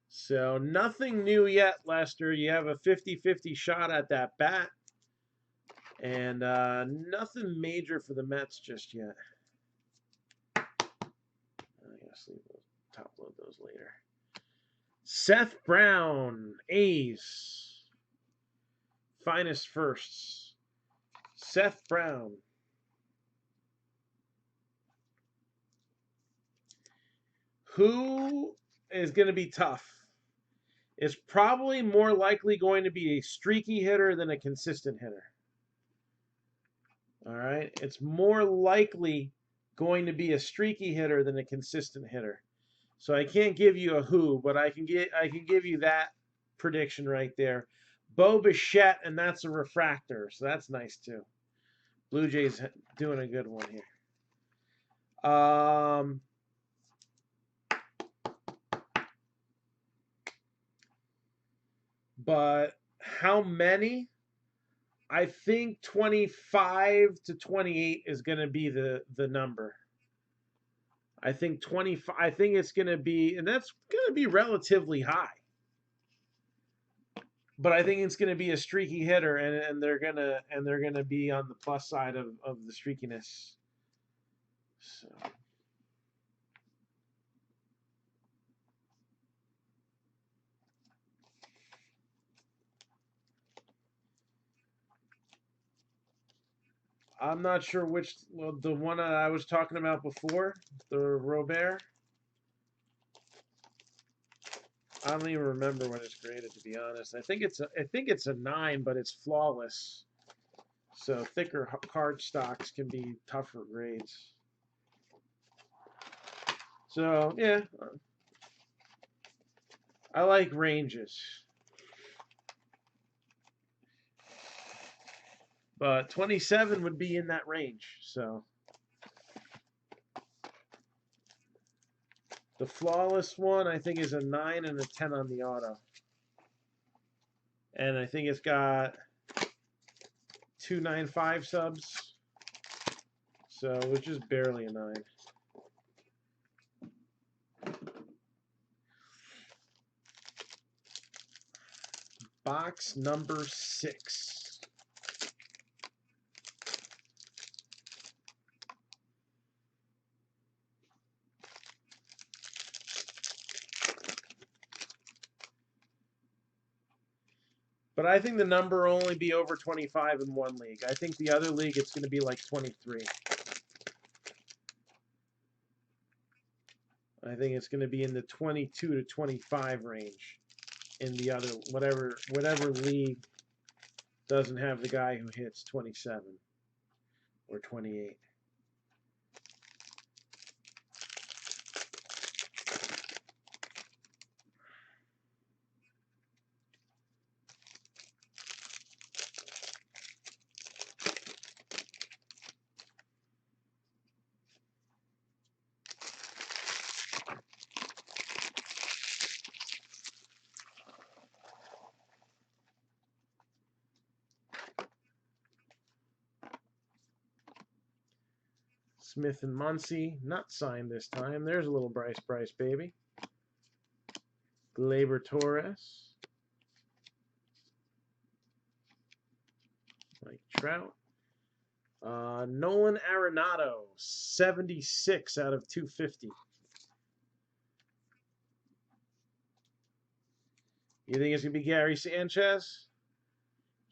So nothing new yet, Lester. You have a 50-50 shot at that bat. And nothing major for the Mets just yet. I guess we'll top load those later. Seth Brown, A's. Finest firsts. Seth Brown. Who is going to be tough? Is probably more likely going to be a streaky hitter than a consistent hitter. All right? It's more likely going to be a streaky hitter than a consistent hitter. So I can't give you a who, but I can give you that prediction right there. Bo Bichette, and that's a refractor, so that's nice too. Blue Jays doing a good one here. But how many? I think 25 to 28 is going to be the number. I think 25. I think it's going to be, and that's going to be relatively high. But I think it's going to be a streaky hitter, and they're gonna be on the plus side of the streakiness. So. I'm not sure which, well, the one I was talking about before, the Robert. I don't even remember when it's graded, to be honest. I think it's a 9, but it's flawless. So thicker card stocks can be tougher grades. So yeah, I like ranges. But 27 would be in that range. So the flawless one, I think, is a 9 and a 10 on the auto. And I think it's got 295 subs. So which is barely a 9. Box number 6. But I think the number will only be over 25 in one league. I think the other league it's going to be like 23. I think it's going to be in the 22 to 25 range in the other whatever league doesn't have the guy who hits 27 or 28. Smith and Muncy, not signed this time. There's a little Bryce, baby. Gleyber Torres. Mike Trout. Nolan Arenado, 76 out of 250. You think it's going to be Gary Sanchez?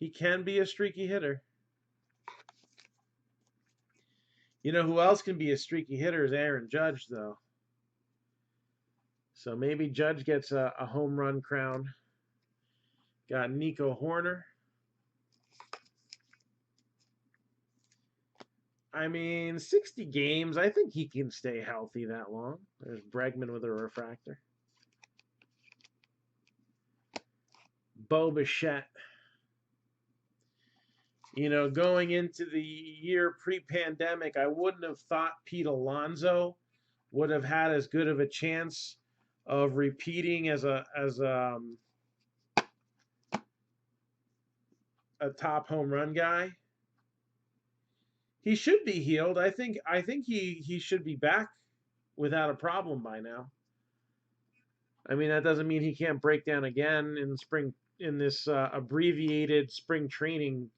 He can be a streaky hitter. You know who else can be a streaky hitter is Aaron Judge, though. So maybe Judge gets a home run crown. Got Nico Horner. I mean, 60 games. I think he can stay healthy that long. There's Bregman with a refractor. Bo Bichette. You know, going into the year pre-pandemic, I wouldn't have thought Pete Alonso would have had as good of a chance of repeating as a top home run guy. He should be healed. I think he should be back without a problem by now. I mean, that doesn't mean he can't break down again in this abbreviated spring training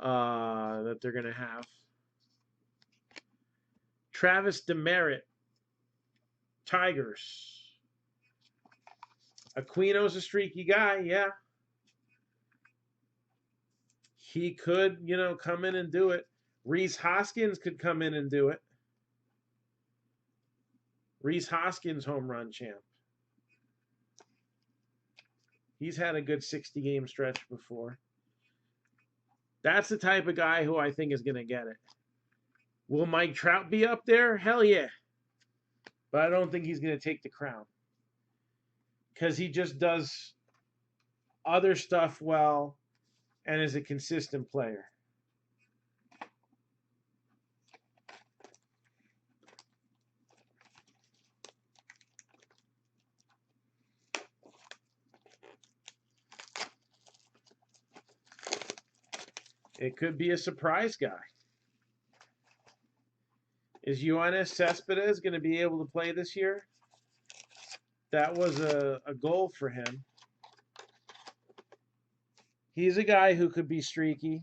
that they're going to have. Travis Demerit, Tigers. Aquino's a streaky guy, yeah. He could, you know, come in and do it. Rhys Hoskins could come in and do it. Rhys Hoskins, home run champ. He's had a good 60-game stretch before. That's the type of guy who I think is going to get it. Will Mike Trout be up there? Hell yeah. But I don't think he's going to take the crown. Because he just does other stuff well and is a consistent player. It could be a surprise guy. Is Yoenis Cespedes going to be able to play this year? That was a goal for him. He's a guy who could be streaky.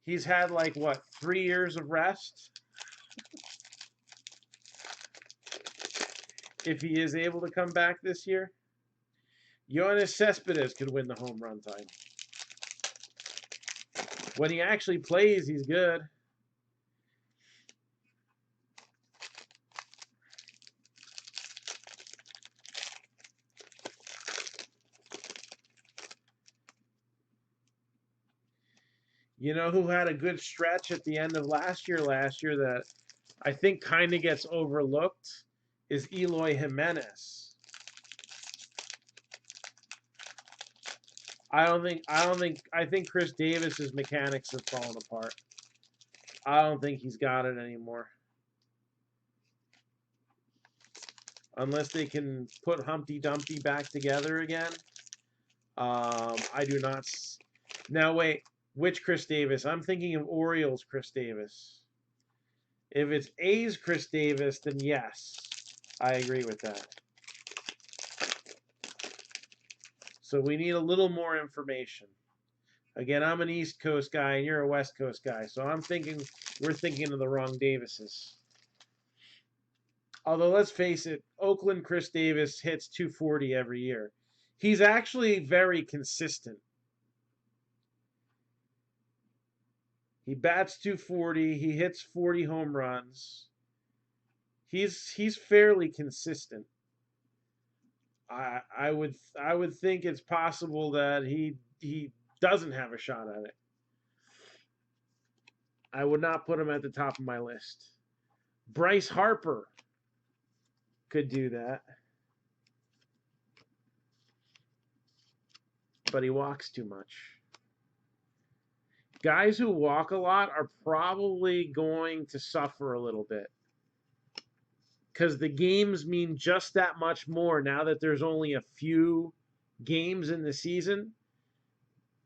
He's had, like, what, 3 years of rest? If he is able to come back this year. Yoenis Cespedes could win the home run title. When he actually plays, he's good. You know who had a good stretch at the end of last year that I think kind of gets overlooked is Eloy Jimenez. I think Chris Davis's mechanics have fallen apart. I don't think he's got it anymore. Unless they can put Humpty Dumpty back together again. I do not. Now wait, which Chris Davis? I'm thinking of Orioles Chris Davis. If it's A's Chris Davis, then yes, I agree with that. So we need a little more information. Again, I'm an East Coast guy and you're a West Coast guy, so we're thinking of the wrong Davises. Although let's face it, Oakland Chris Davis hits 240 every year. He's actually very consistent. He bats 240. He hits 40 home runs. He's fairly consistent. I would think it's possible that he doesn't have a shot at it. I would not put him at the top of my list. Bryce Harper could do that. But he walks too much. Guys who walk a lot are probably going to suffer a little bit. Because the games mean just that much more now that there's only a few games in the season.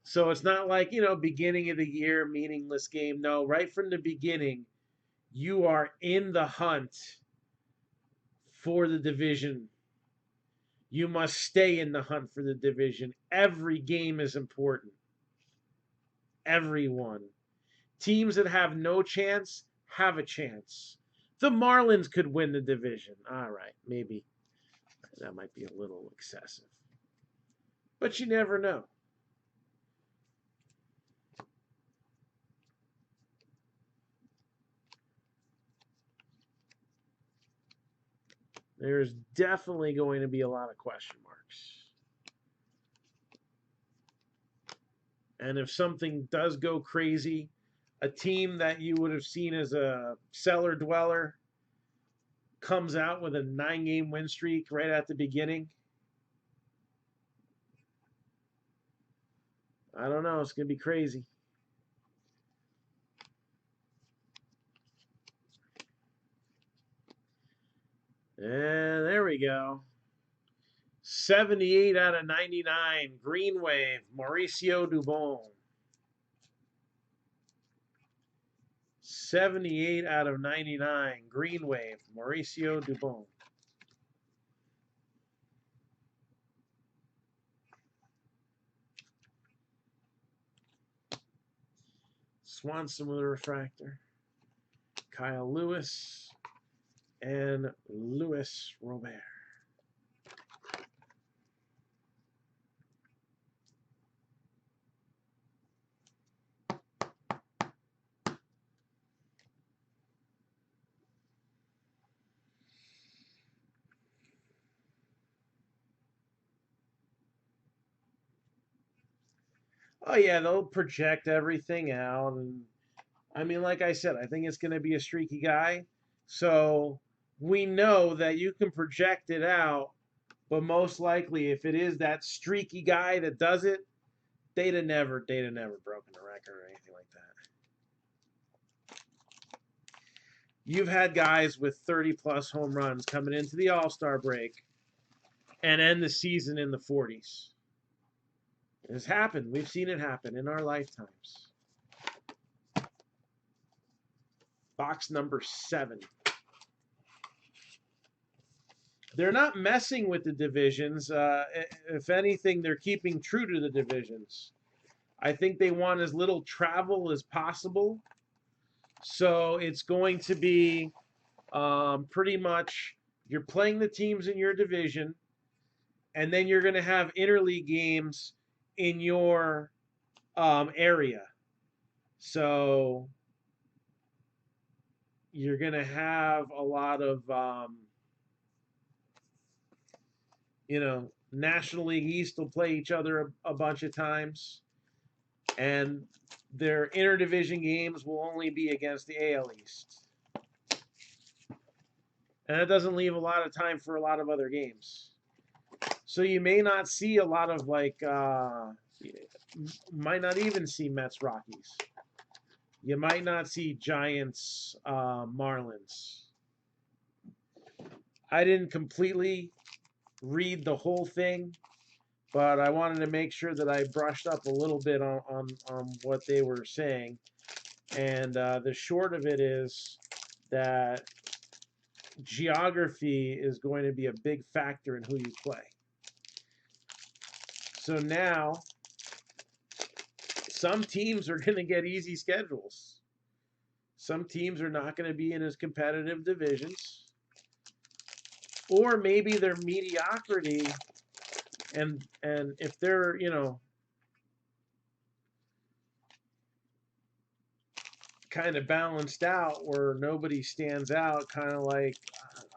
So it's not like, beginning of the year, meaningless game. No, right from the beginning, you are in the hunt for the division. You must stay in the hunt for the division. Every game is important. Everyone. Teams that have no chance have a chance. The Marlins could win the division. All right, maybe that might be a little excessive. But you never know. There's definitely going to be a lot of question marks. And if something does go crazy, a team that you would have seen as a cellar dweller comes out with a 9-game win streak right at the beginning. I don't know. It's going to be crazy. And there we go. 78 out of 99. Green Wave, Mauricio Dubon. 78 out of 99. Green Wave, Mauricio Dubon. Swanson with a refractor. Kyle Lewis and Luis Robert. Oh yeah, they'll project everything out, and I mean, like I said, I think it's going to be a streaky guy. So we know that you can project it out, but most likely, if it is that streaky guy that does it, they'd have never broken a record or anything like that. You've had guys with 30-plus home runs coming into the All-Star break and end the season in the 40s. It has happened. We've seen it happen in our lifetimes. Box number 7. They're not messing with the divisions. If anything, they're keeping true to the divisions. I think they want as little travel as possible. So it's going to be pretty much you're playing the teams in your division, and then you're going to have interleague games in your area. So you're going to have a lot of, National League East will play each other a bunch of times. And their interdivision games will only be against the AL East. And that doesn't leave a lot of time for a lot of other games. So you may not see a lot of might not even see Mets Rockies. You might not see Giants Marlins. I didn't completely read the whole thing, but I wanted to make sure that I brushed up a little bit on what they were saying. And the short of it is that geography is going to be a big factor in who you play. So now, some teams are going to get easy schedules. Some teams are not going to be in as competitive divisions. Or maybe their mediocrity, and if they're, kind of balanced out where nobody stands out, kind of like,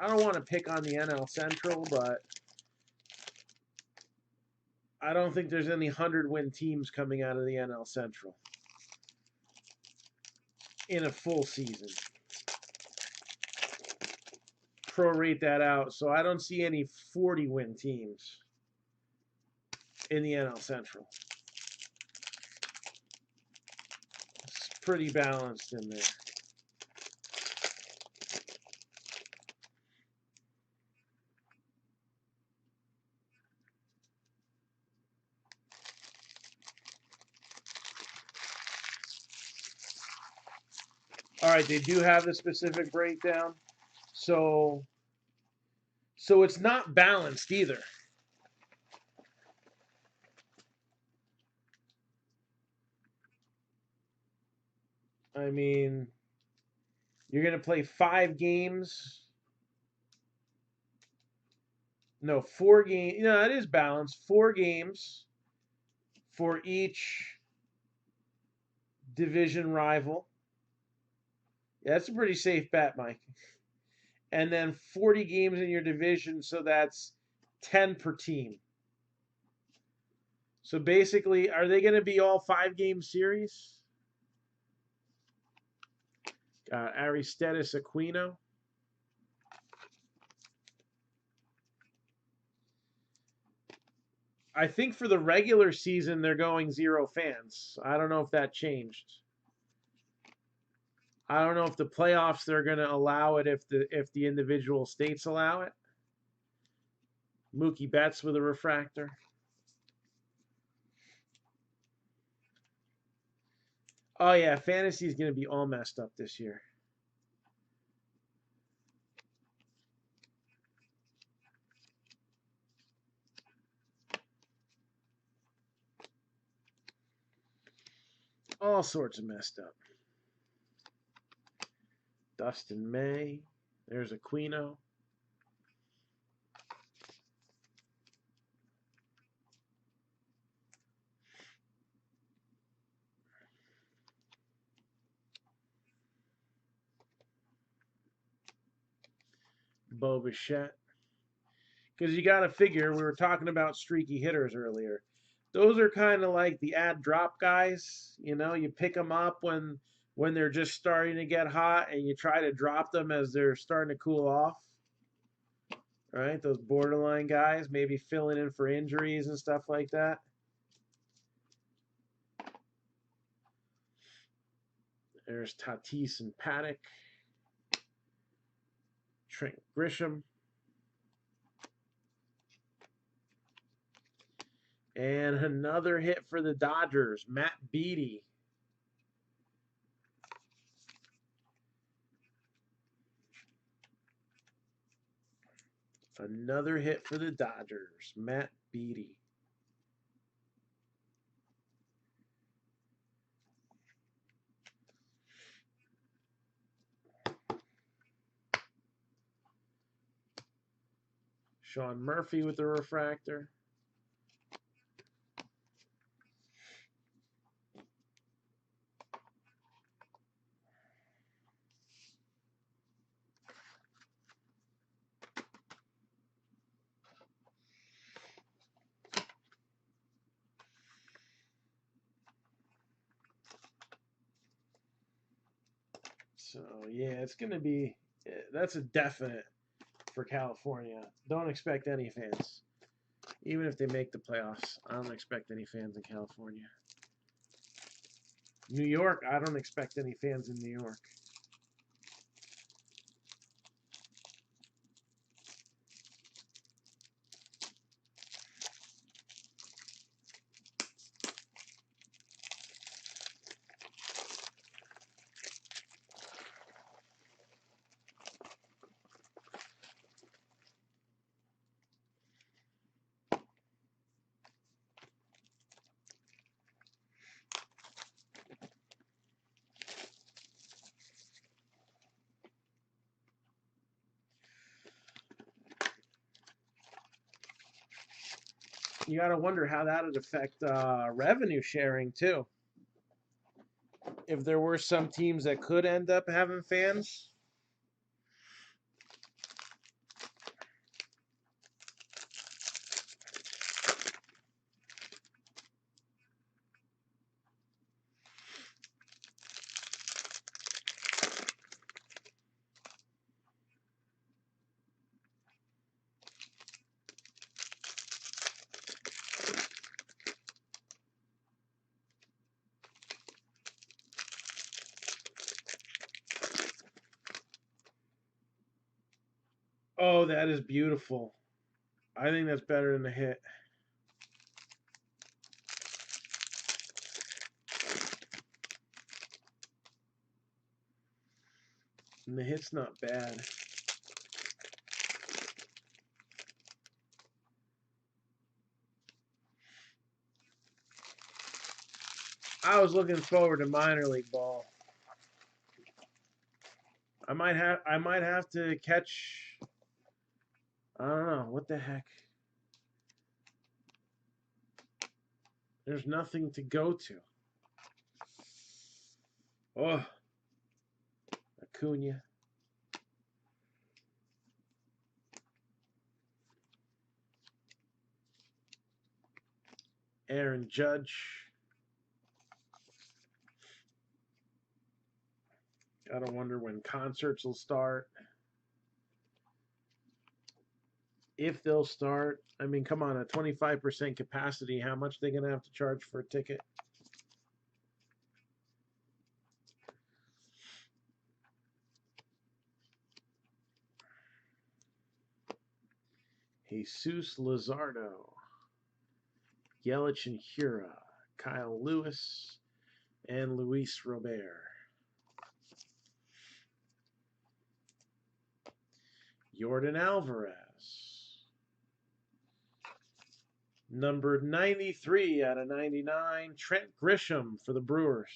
I don't want to pick on the NL Central, but I don't think there's any 100-win teams coming out of the NL Central in a full season. Prorate that out. So I don't see any 40-win teams in the NL Central. It's pretty balanced in there. All right, they do have the specific breakdown. So it's not balanced either. I mean, you're going to play 5 games. No, 4 games. No, it is balanced. 4 games for each division rival. Yeah, that's a pretty safe bet, Mike. And then 40 games in your division, so that's 10 per team. So basically, are they going to be all 5-game series? Aristides Aquino. I think for the regular season, they're going 0 fans. I don't know if that changed. I don't know if the playoffs they're going to allow it if the individual states allow it. Mookie Betts with a refractor. Oh yeah, fantasy is going to be all messed up this year. All sorts of messed up. Dustin May. There's Aquino. Bo Bichette. Because you got to figure, we were talking about streaky hitters earlier. Those are kind of like the add drop guys. You know, you pick them up when they're just starting to get hot, and you try to drop them as they're starting to cool off. Right? Those borderline guys, maybe filling in for injuries and stuff like that. There's Tatis and Paddock. Trent Grisham. And another hit for the Dodgers, Matt Beattie. Another hit for the Dodgers, Matt Beattie. Sean Murphy with the refractor. So, yeah, it's going to be, that's a definite for California. Don't expect any fans. Even if they make the playoffs, I don't expect any fans in California. New York, I don't expect any fans in New York. You got to wonder how that would affect revenue sharing, too. If there were some teams that could end up having fans. Oh, that is beautiful. I think that's better than the hit. And the hit's not bad. I was looking forward to minor league ball. I might have to catch, I don't know, what the heck. There's nothing to go to. Oh, Acuna. Aaron Judge. Gotta wonder when concerts will start. If they'll start. I mean, come on, at 25% capacity, how much are they going to have to charge for a ticket? Jesus Luzardo, Yelich and Hura, Kyle Lewis, and Luis Robert. Jordan Alvarez. Numbered 93 out of 99, Trent Grisham for the Brewers.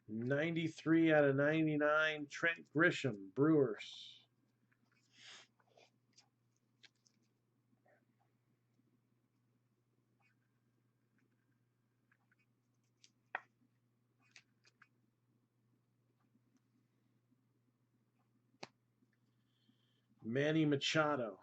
93 out of 99, Trent Grisham, Brewers. Manny Machado.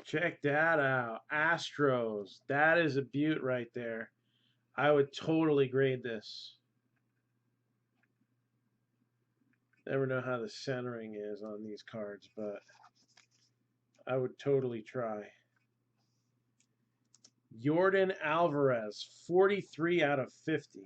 Check that out. Astros. That is a beaut right there. I would totally grade this. Never know how the centering is on these cards, but I would totally try. Jordan Alvarez, 43 out of 50.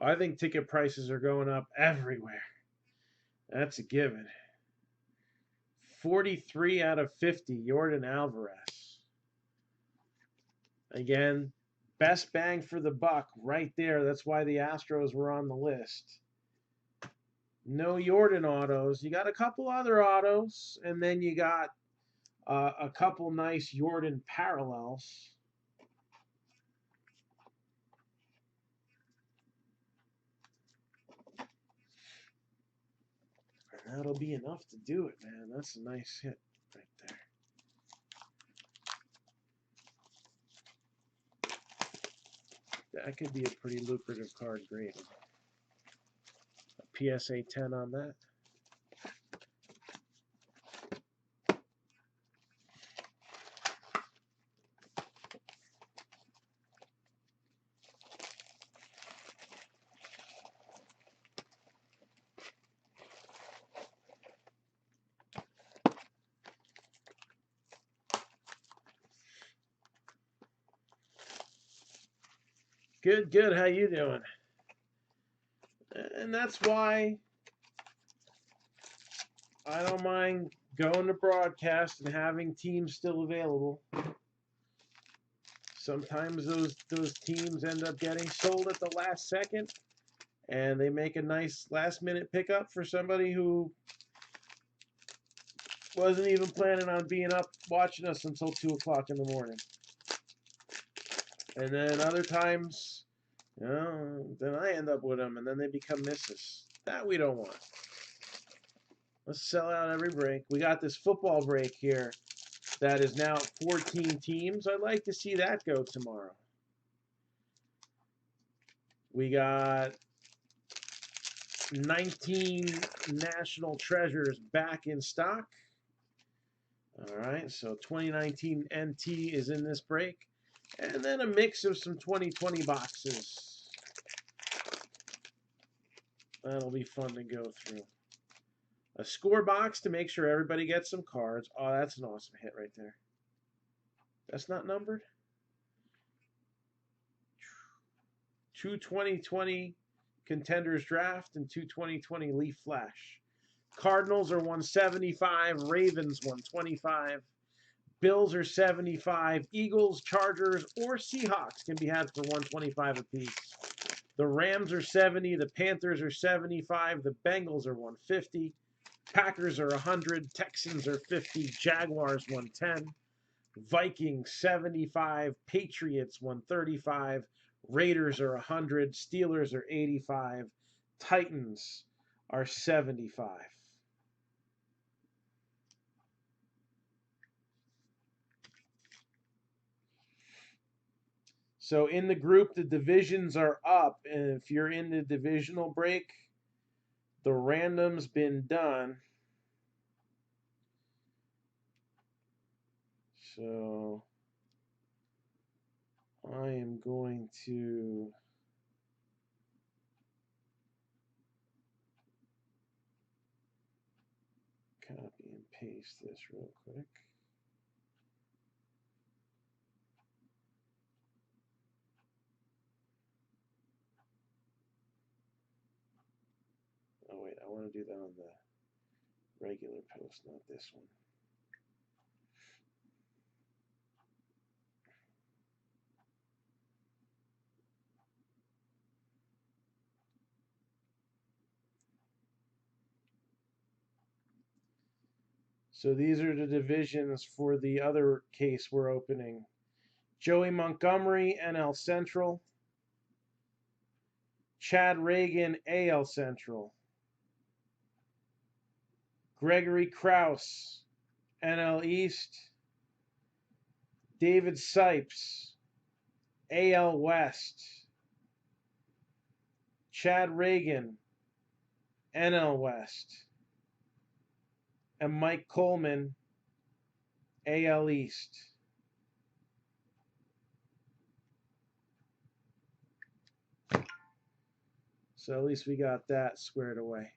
I think ticket prices are going up everywhere. That's a given. 43 out of 50, Jordan Alvarez. Again, best bang for the buck right there. That's why the Astros were on the list. No Jordan autos. You got a couple other autos, and then you got a couple nice Jordan parallels. And that'll be enough to do it, man. That's a nice hit right there. That could be a pretty lucrative card graded. A PSA 10 on that. Good, good. How you doing? And that's why I don't mind going to broadcast and having teams still available. Sometimes those teams end up getting sold at the last second, and they make a nice last-minute pickup for somebody who wasn't even planning on being up watching us until 2 o'clock in the morning. And then other times, you know, then I end up with them, and then they become misses. That we don't want. Let's sell out every break. We got this football break here that is now 14 teams. I'd like to see that go tomorrow. We got 19 National Treasures back in stock. All right, so 2019 NT is in this break. And then a mix of some 2020 boxes. That'll be fun to go through. A score box to make sure everybody gets some cards. Oh, that's an awesome hit right there. That's not numbered? 2 2020 Contenders Draft and 2 2020 Leaf Flash. Cardinals are 175, Ravens 125, Bills are 75, Eagles, Chargers, or Seahawks can be had for 125 apiece. The Rams are 70, the Panthers are 75, the Bengals are 150, Packers are 100, Texans are 50, Jaguars 110, Vikings 75, Patriots 135, Raiders are 100, Steelers are 85, Titans are 75. So in the group, the divisions are up, and if you're in the divisional break, the random's been done. So I am going to copy and paste this real quick. Oh wait, I want to do that on the regular post, not this one. So these are the divisions for the other case we're opening. Joey Montgomery, NL Central. Chad Reagan, AL Central. Gregory Krause, NL East. David Sipes, AL West. Chad Reagan, NL West. And Mike Coleman, AL East. So at least we got that squared away.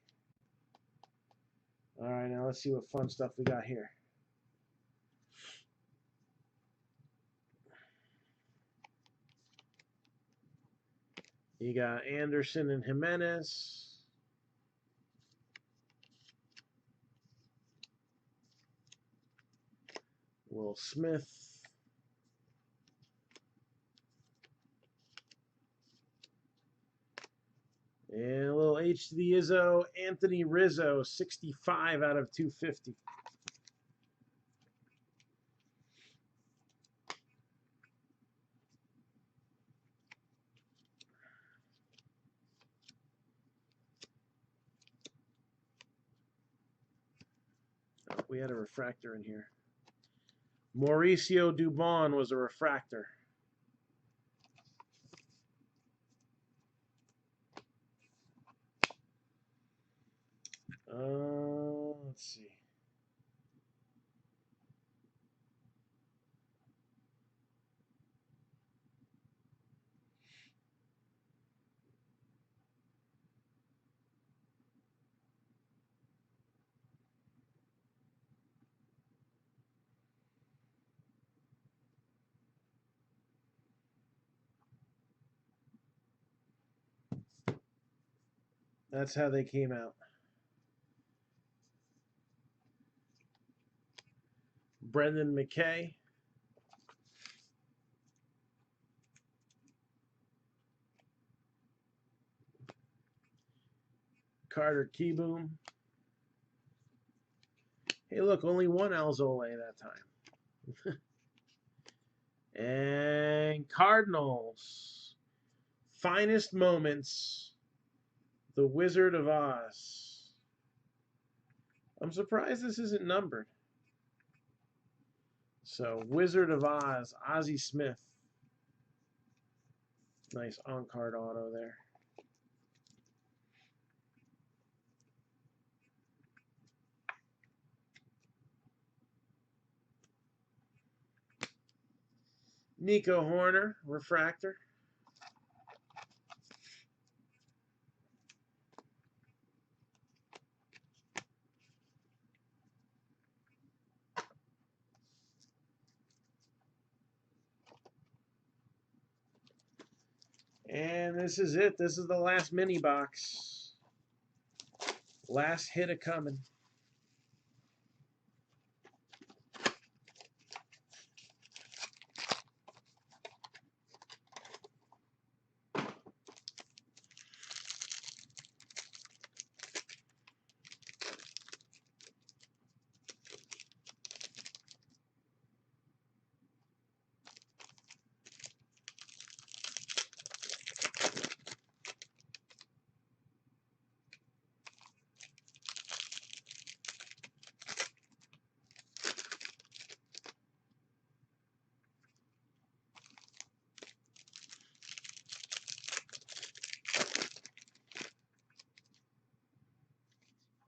All right, now let's see what fun stuff we got here. You got Anderson and Jimenez. Will Smith. And a little H to the Izzo, Anthony Rizzo, 65 out of 250. Oh, we had a refractor in here. Mauricio Dubon was a refractor. Let's see. That's how they came out. Brendan McKay. Carter Kieboom. Hey, look, only one Alzole that time. And Cardinals. Finest Moments. The Wizard of Oz. I'm surprised this isn't numbered. So, Wizard of Oz, Ozzie Smith. Nice on-card auto there. Nico Horner, refractor. And this is it. This is the last mini box. Last hit of coming.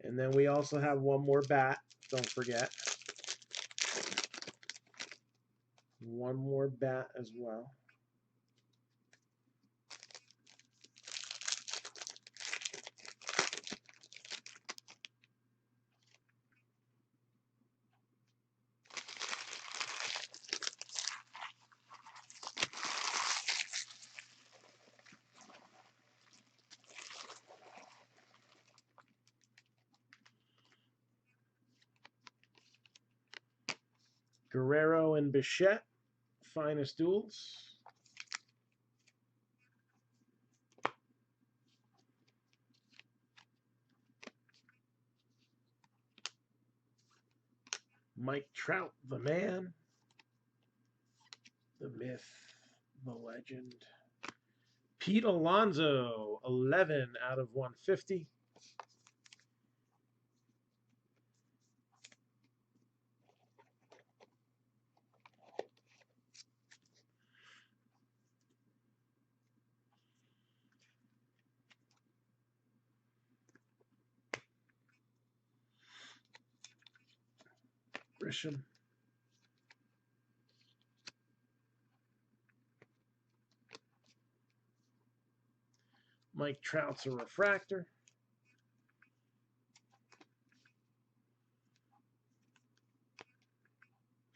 And then we also have one more bat. Don't forget. One more bat as well. Guerrero and Bichette, finest duels. Mike Trout, the man, the myth, the legend. Pete Alonso, 11 out of 150. Grisham. Mike Trout's a refractor.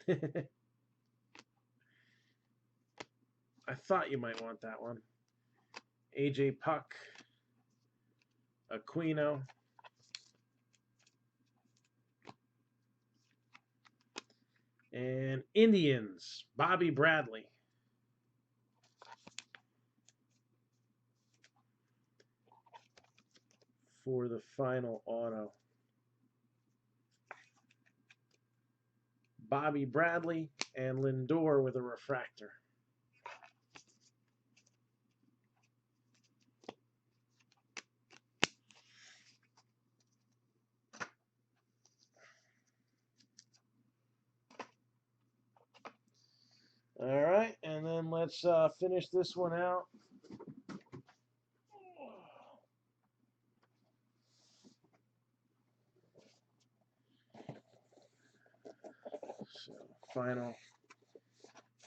I thought you might want that one. AJ Puck, Aquino, and Indians, Bobby Bradley. For the final auto. Bobby Bradley and Lindor with a refractor. All right, and then let's finish this one out. So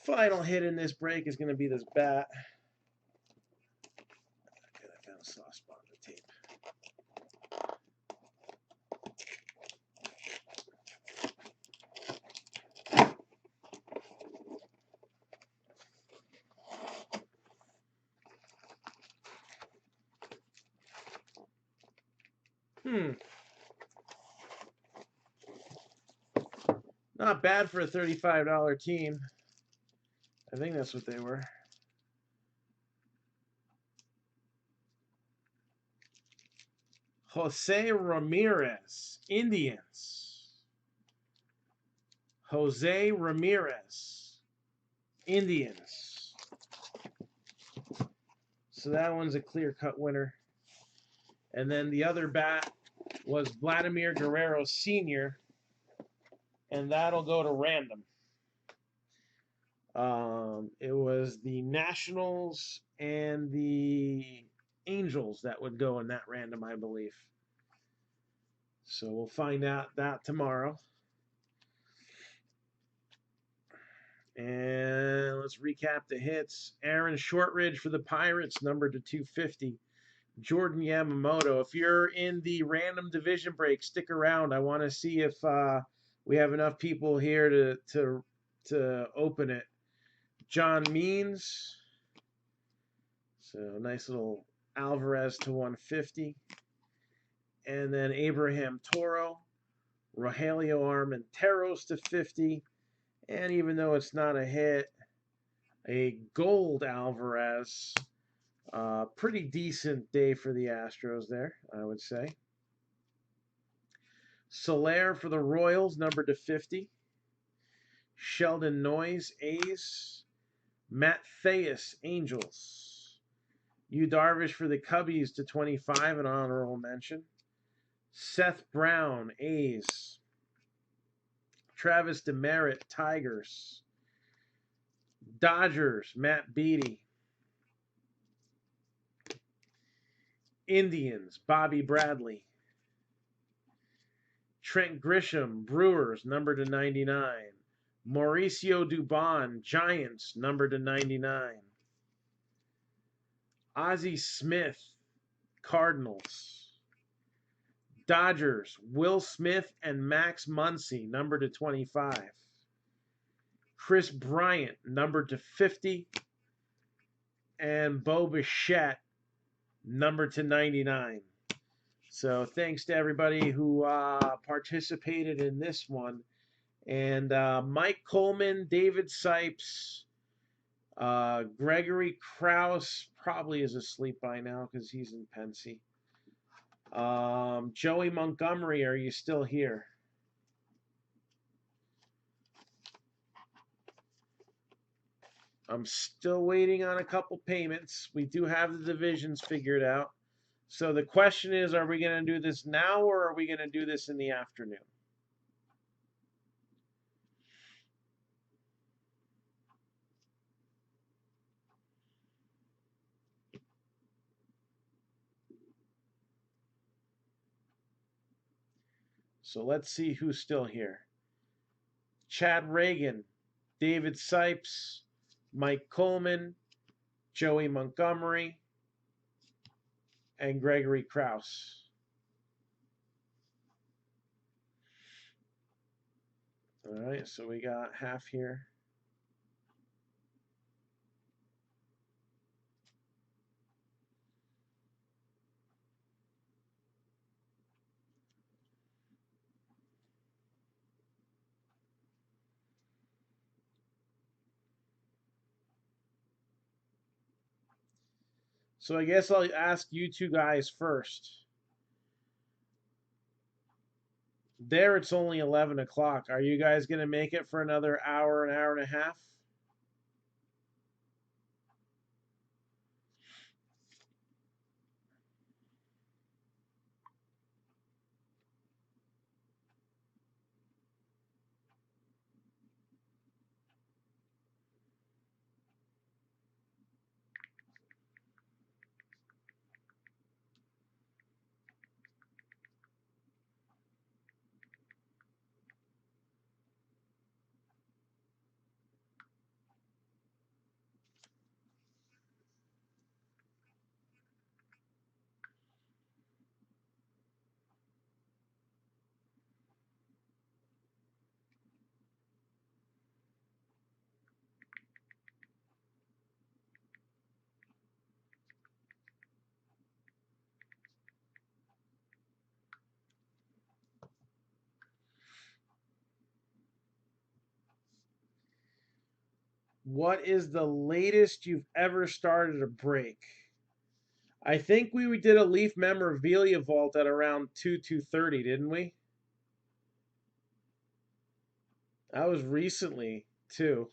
final hit in this break is going to be this bat. Okay, I found a soft spot in the tape. Not bad for a $35 team. I think that's what they were. Jose Ramirez, Indians. Jose Ramirez, Indians. So that one's a clear-cut winner. And then the other bat was Vladimir Guerrero Sr., and that'll go to random. It was the Nationals and the Angels that would go in that random, I believe. So we'll find out that tomorrow. And let's recap the hits. Aaron Shortridge for the Pirates, numbered to 250. Jordan Yamamoto. If you're in the random division break, stick around. I want to see if we have enough people here to open it. John Means, So nice little Alvarez to 150. And then Abraham Toro, Rogelio Armenteros to 50. And even though it's not a hit, a gold Alvarez. Pretty decent day for the Astros there, I would say. Soler for the Royals, numbered to 50. Sheldon Noyes, A's. Matt Theus, Angels. Yu Darvish for the Cubbies to 25, an honorable mention. Seth Brown, A's. Travis Demerit, Tigers. Dodgers, Matt Beattie. Indians, Bobby Bradley. Trent Grisham, Brewers, numbered to 99. Mauricio Dubon, Giants, numbered to 99. Ozzie Smith, Cardinals. Dodgers, Will Smith and Max Muncy, numbered to 25. Chris Bryant, numbered to 50. And Bo Bichette, numbered to 99. So thanks to everybody who participated in this one. And Mike Coleman, David Sipes, Gregory Krause probably is asleep by now because he's in Pensy. Joey Montgomery, are you still here? I'm still waiting on a couple payments. We do have the divisions figured out. So the question is, are we going to do this now or are we going to do this in the afternoon? So let's see who's still here. Chad Reagan, David Sipes, Mike Coleman, Joey Montgomery, and Gregory Krause. All right, so we got half here. So I guess I'll ask you two guys first. There it's only 11 o'clock. Are you guys going to make it for another hour, an hour and a half? What is the latest you've ever started a break? I think we did a Leaf memorabilia vault at around 2:30, didn't we? That was recently, too.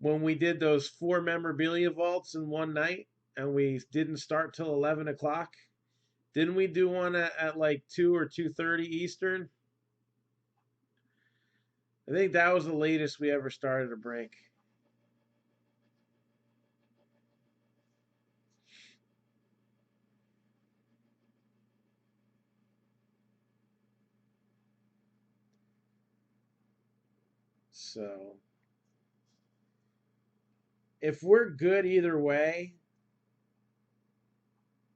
When we did those 4 memorabilia vaults in one night and we didn't start till 11 o'clock. Didn't we do one at like 2 or 2:30 Eastern? I think that was the latest we ever started a break. So, if we're good either way,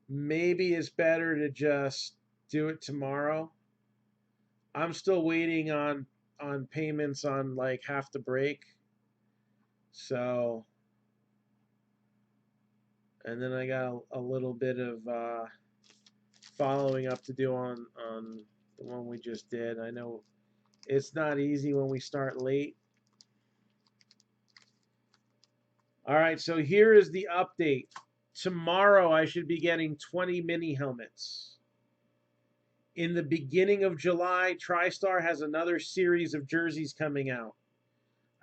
maybe it's better to just do it tomorrow. I'm still waiting on payments on like half the break. So, And then I got a little bit of following up to do on the one we just did. I know it's not easy when we start late. All right, so here is the update. Tomorrow I should be getting 20 mini helmets. In the beginning of July, TriStar has another series of jerseys coming out.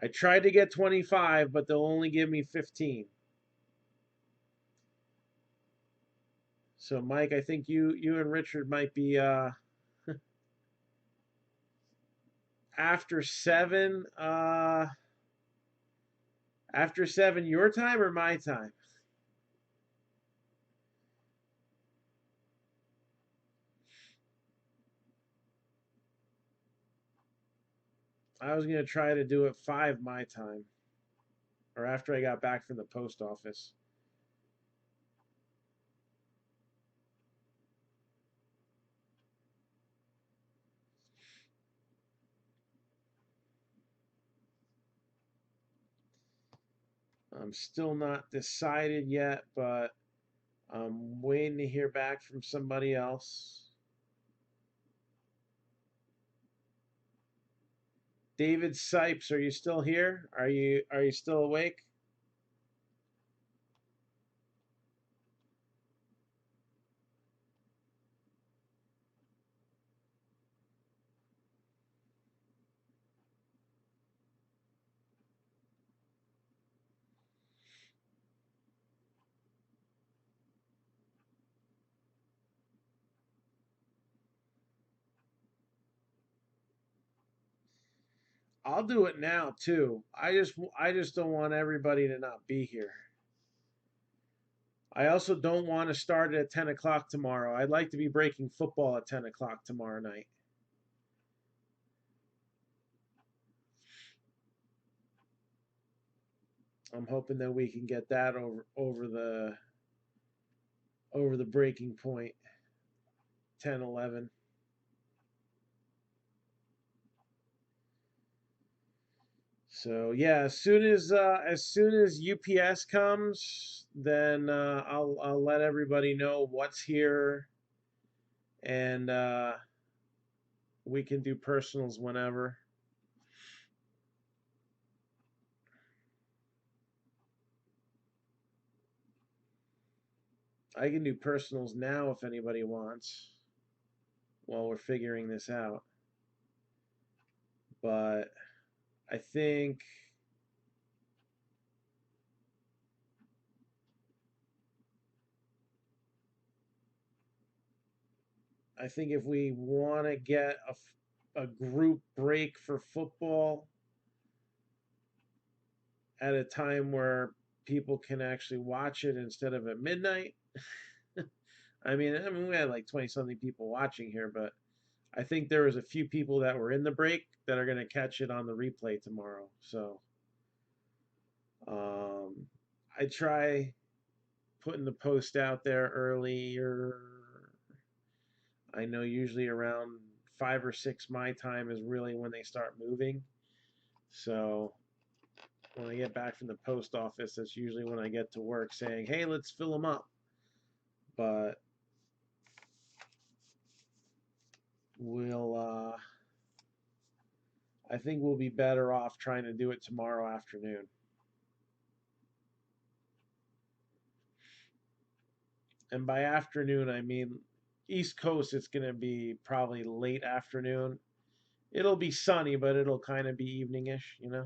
I tried to get 25, but they'll only give me 15. So, Mike, I think you and Richard might be after 7. After 7 your time or my time? I was going to try to do it 5 my time, or after I got back from the post office. I'm still not decided yet, but I'm waiting to hear back from somebody else. David Sipes, are you still here? Are you still awake? I'll do it now too. I just don't want everybody to not be here. I also don't want to start at 10 o'clock tomorrow. I'd like to be breaking football at 10 o'clock tomorrow night. I'm hoping that we can get that over the breaking point, 10, 11. So yeah, as soon as UPS comes, then I'll let everybody know what's here, and we can do personals whenever. I can do personals now if anybody wants while we're figuring this out. But I think if we want to get a group break for football at a time where people can actually watch it instead of at midnight. I mean, we had like 20 something people watching here, but I think there was a few people that were in the break that are going to catch it on the replay tomorrow. So um, I try putting the post out there earlier. I know usually around 5 or 6 my time is really when they start moving. So when I get back from the post office, that's usually when I get to work saying, hey, let's fill them up. But I think we'll be better off trying to do it tomorrow afternoon. And by afternoon, I mean East Coast, it's going to be probably late afternoon. It'll be sunny, but it'll kind of be eveningish.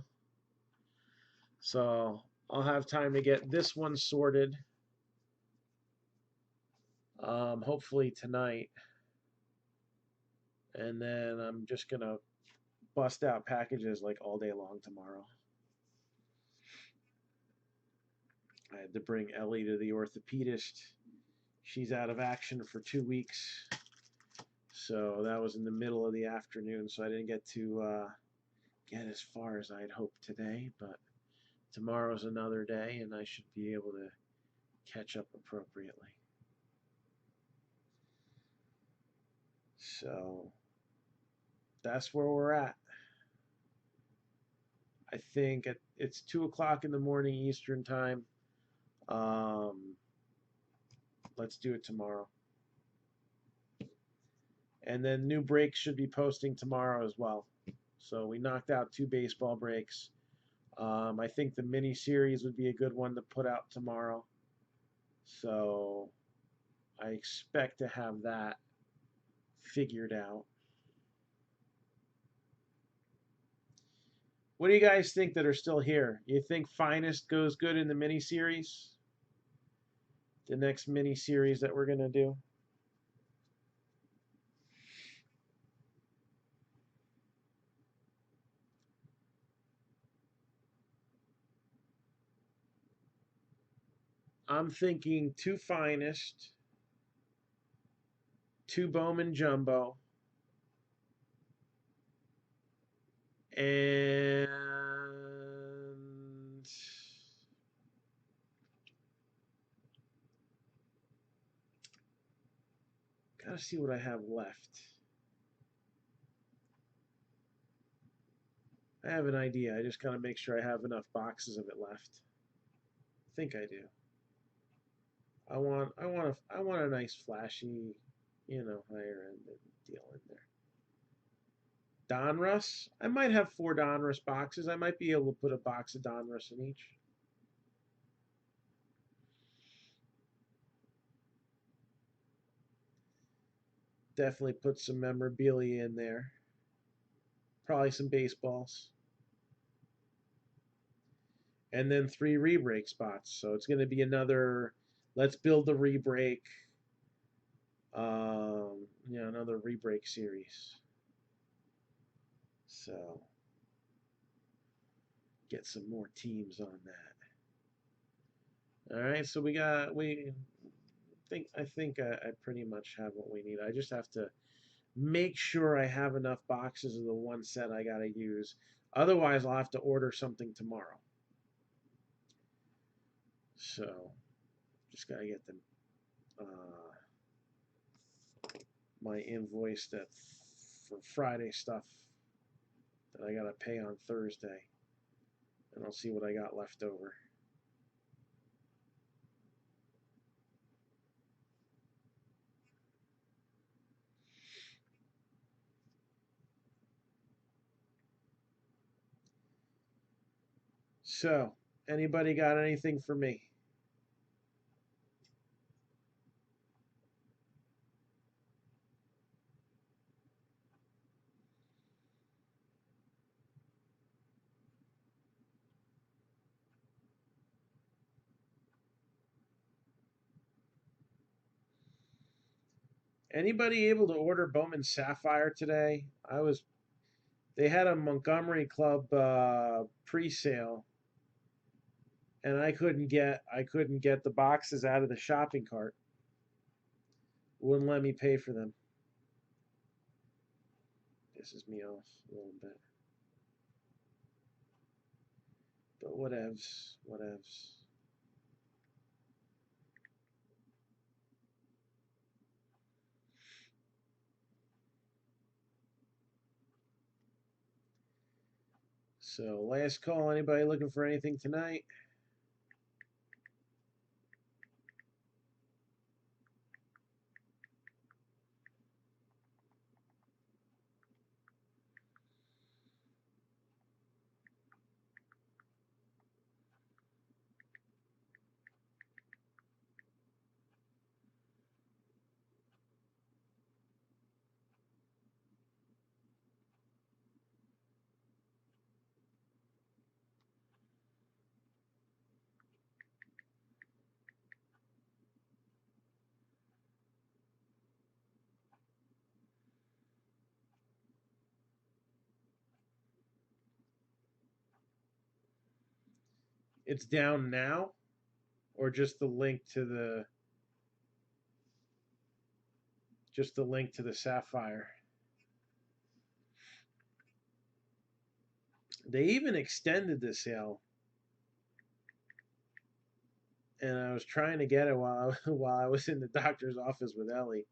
So I'll have time to get this one sorted, hopefully tonight. And then I'm just going to bust out packages like all day long tomorrow. I had to bring Ellie to the orthopedist. She's out of action for 2 weeks. So that was in the middle of the afternoon, so I didn't get to get as far as I'd hoped today. But tomorrow's another day, and I should be able to catch up appropriately. So that's where we're at. I think it's 2 o'clock in the morning Eastern time. Let's do it tomorrow. And then new breaks should be posting tomorrow as well. So we knocked out 2 baseball breaks. I think the mini series would be a good one to put out tomorrow. So I expect to have that figured out. What do you guys think that are still here? You think Finest goes good in the mini series? The next mini series that we're going to do? I'm thinking 2 Finest, 2 Bowman Jumbo, and gotta see what I have left. I have an idea. I just gotta make sure I have enough boxes of it left. I think I do. I want a nice flashy, higher end deal in there. Donruss. I might have 4 Donruss boxes. I might be able to put a box of Donruss in each. Definitely put some memorabilia in there. Probably some baseballs. And then 3 re-break spots. So it's going to be another, let's build the re-break, another re-break series. So get some more teams on that. All right, so I think I pretty much have what we need. I just have to make sure I have enough boxes of the one set I gotta use. Otherwise, I'll have to order something tomorrow. So just gotta get them my invoice that for Friday stuff that I gotta pay on Thursday, and I'll see what I got left over. So, anybody got anything for me? Anybody able to order Bowman Sapphire today? They had a Montgomery Club pre-sale, and I couldn't get the boxes out of the shopping cart. Wouldn't let me pay for them. Pisses me off a little bit. But whatevs, whatevs. So last call, anybody looking for anything tonight? It's down now, or just the link to the Sapphire? They even extended the sale, and I was trying to get it while I was in the doctor's office with Ellie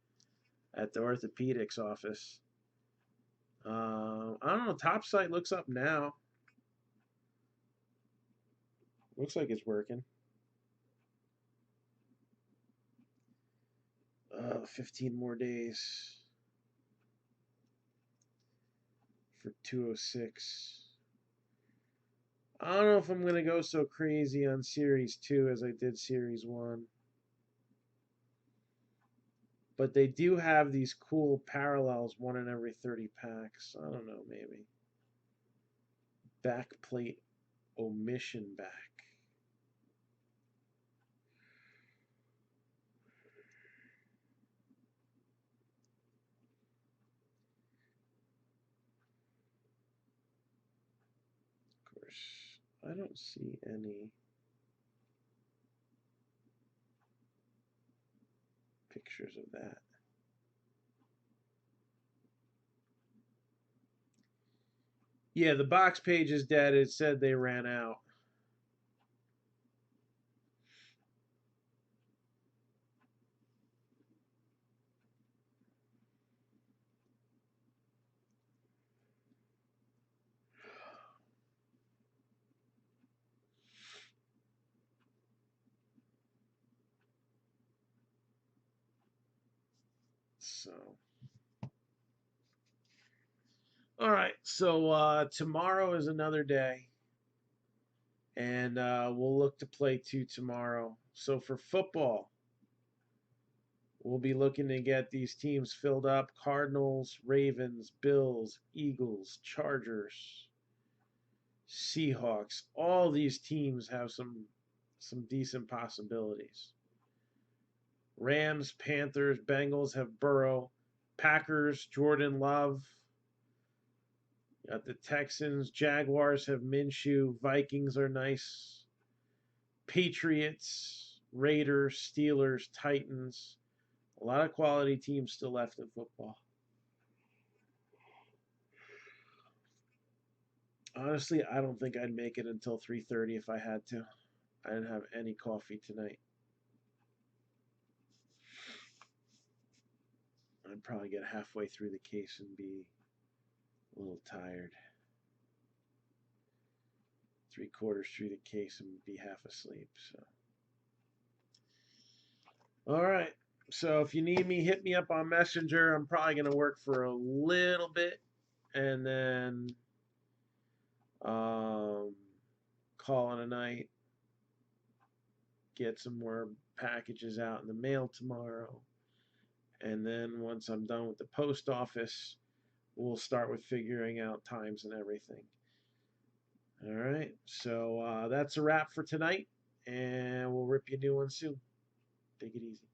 at the orthopedics office. I don't know. Top site looks up now. Looks like it's working. Another 15 more days for 206. I don't know if I'm going to go so crazy on Series 2 as I did Series 1. But they do have these cool parallels, 1 in every 30 packs. I don't know, maybe. Backplate omission back. Of course, I don't see any pictures of that. Yeah, the box page is dead. It said they ran out. So, all right. So tomorrow is another day, and we'll look to play 2 tomorrow. So for football, we'll be looking to get these teams filled up: Cardinals, Ravens, Bills, Eagles, Chargers, Seahawks. All these teams have some decent possibilities. Rams, Panthers, Bengals have Burrow. Packers, Jordan Love. Got the Texans, Jaguars have Minshew. Vikings are nice. Patriots, Raiders, Steelers, Titans. A lot of quality teams still left in football. Honestly, I don't think I'd make it until 3:30 if I had to. I didn't have any coffee tonight. I'd probably get halfway through the case and be a little tired. 3/4 through the case and be half asleep. So, all right. So if you need me, hit me up on Messenger. I'm probably gonna work for a little bit and then call it a night. Get some more packages out in the mail tomorrow. And then once I'm done with the post office, we'll start with figuring out times and everything. All right. So that's a wrap for tonight. And we'll rip you a new one soon. Take it easy.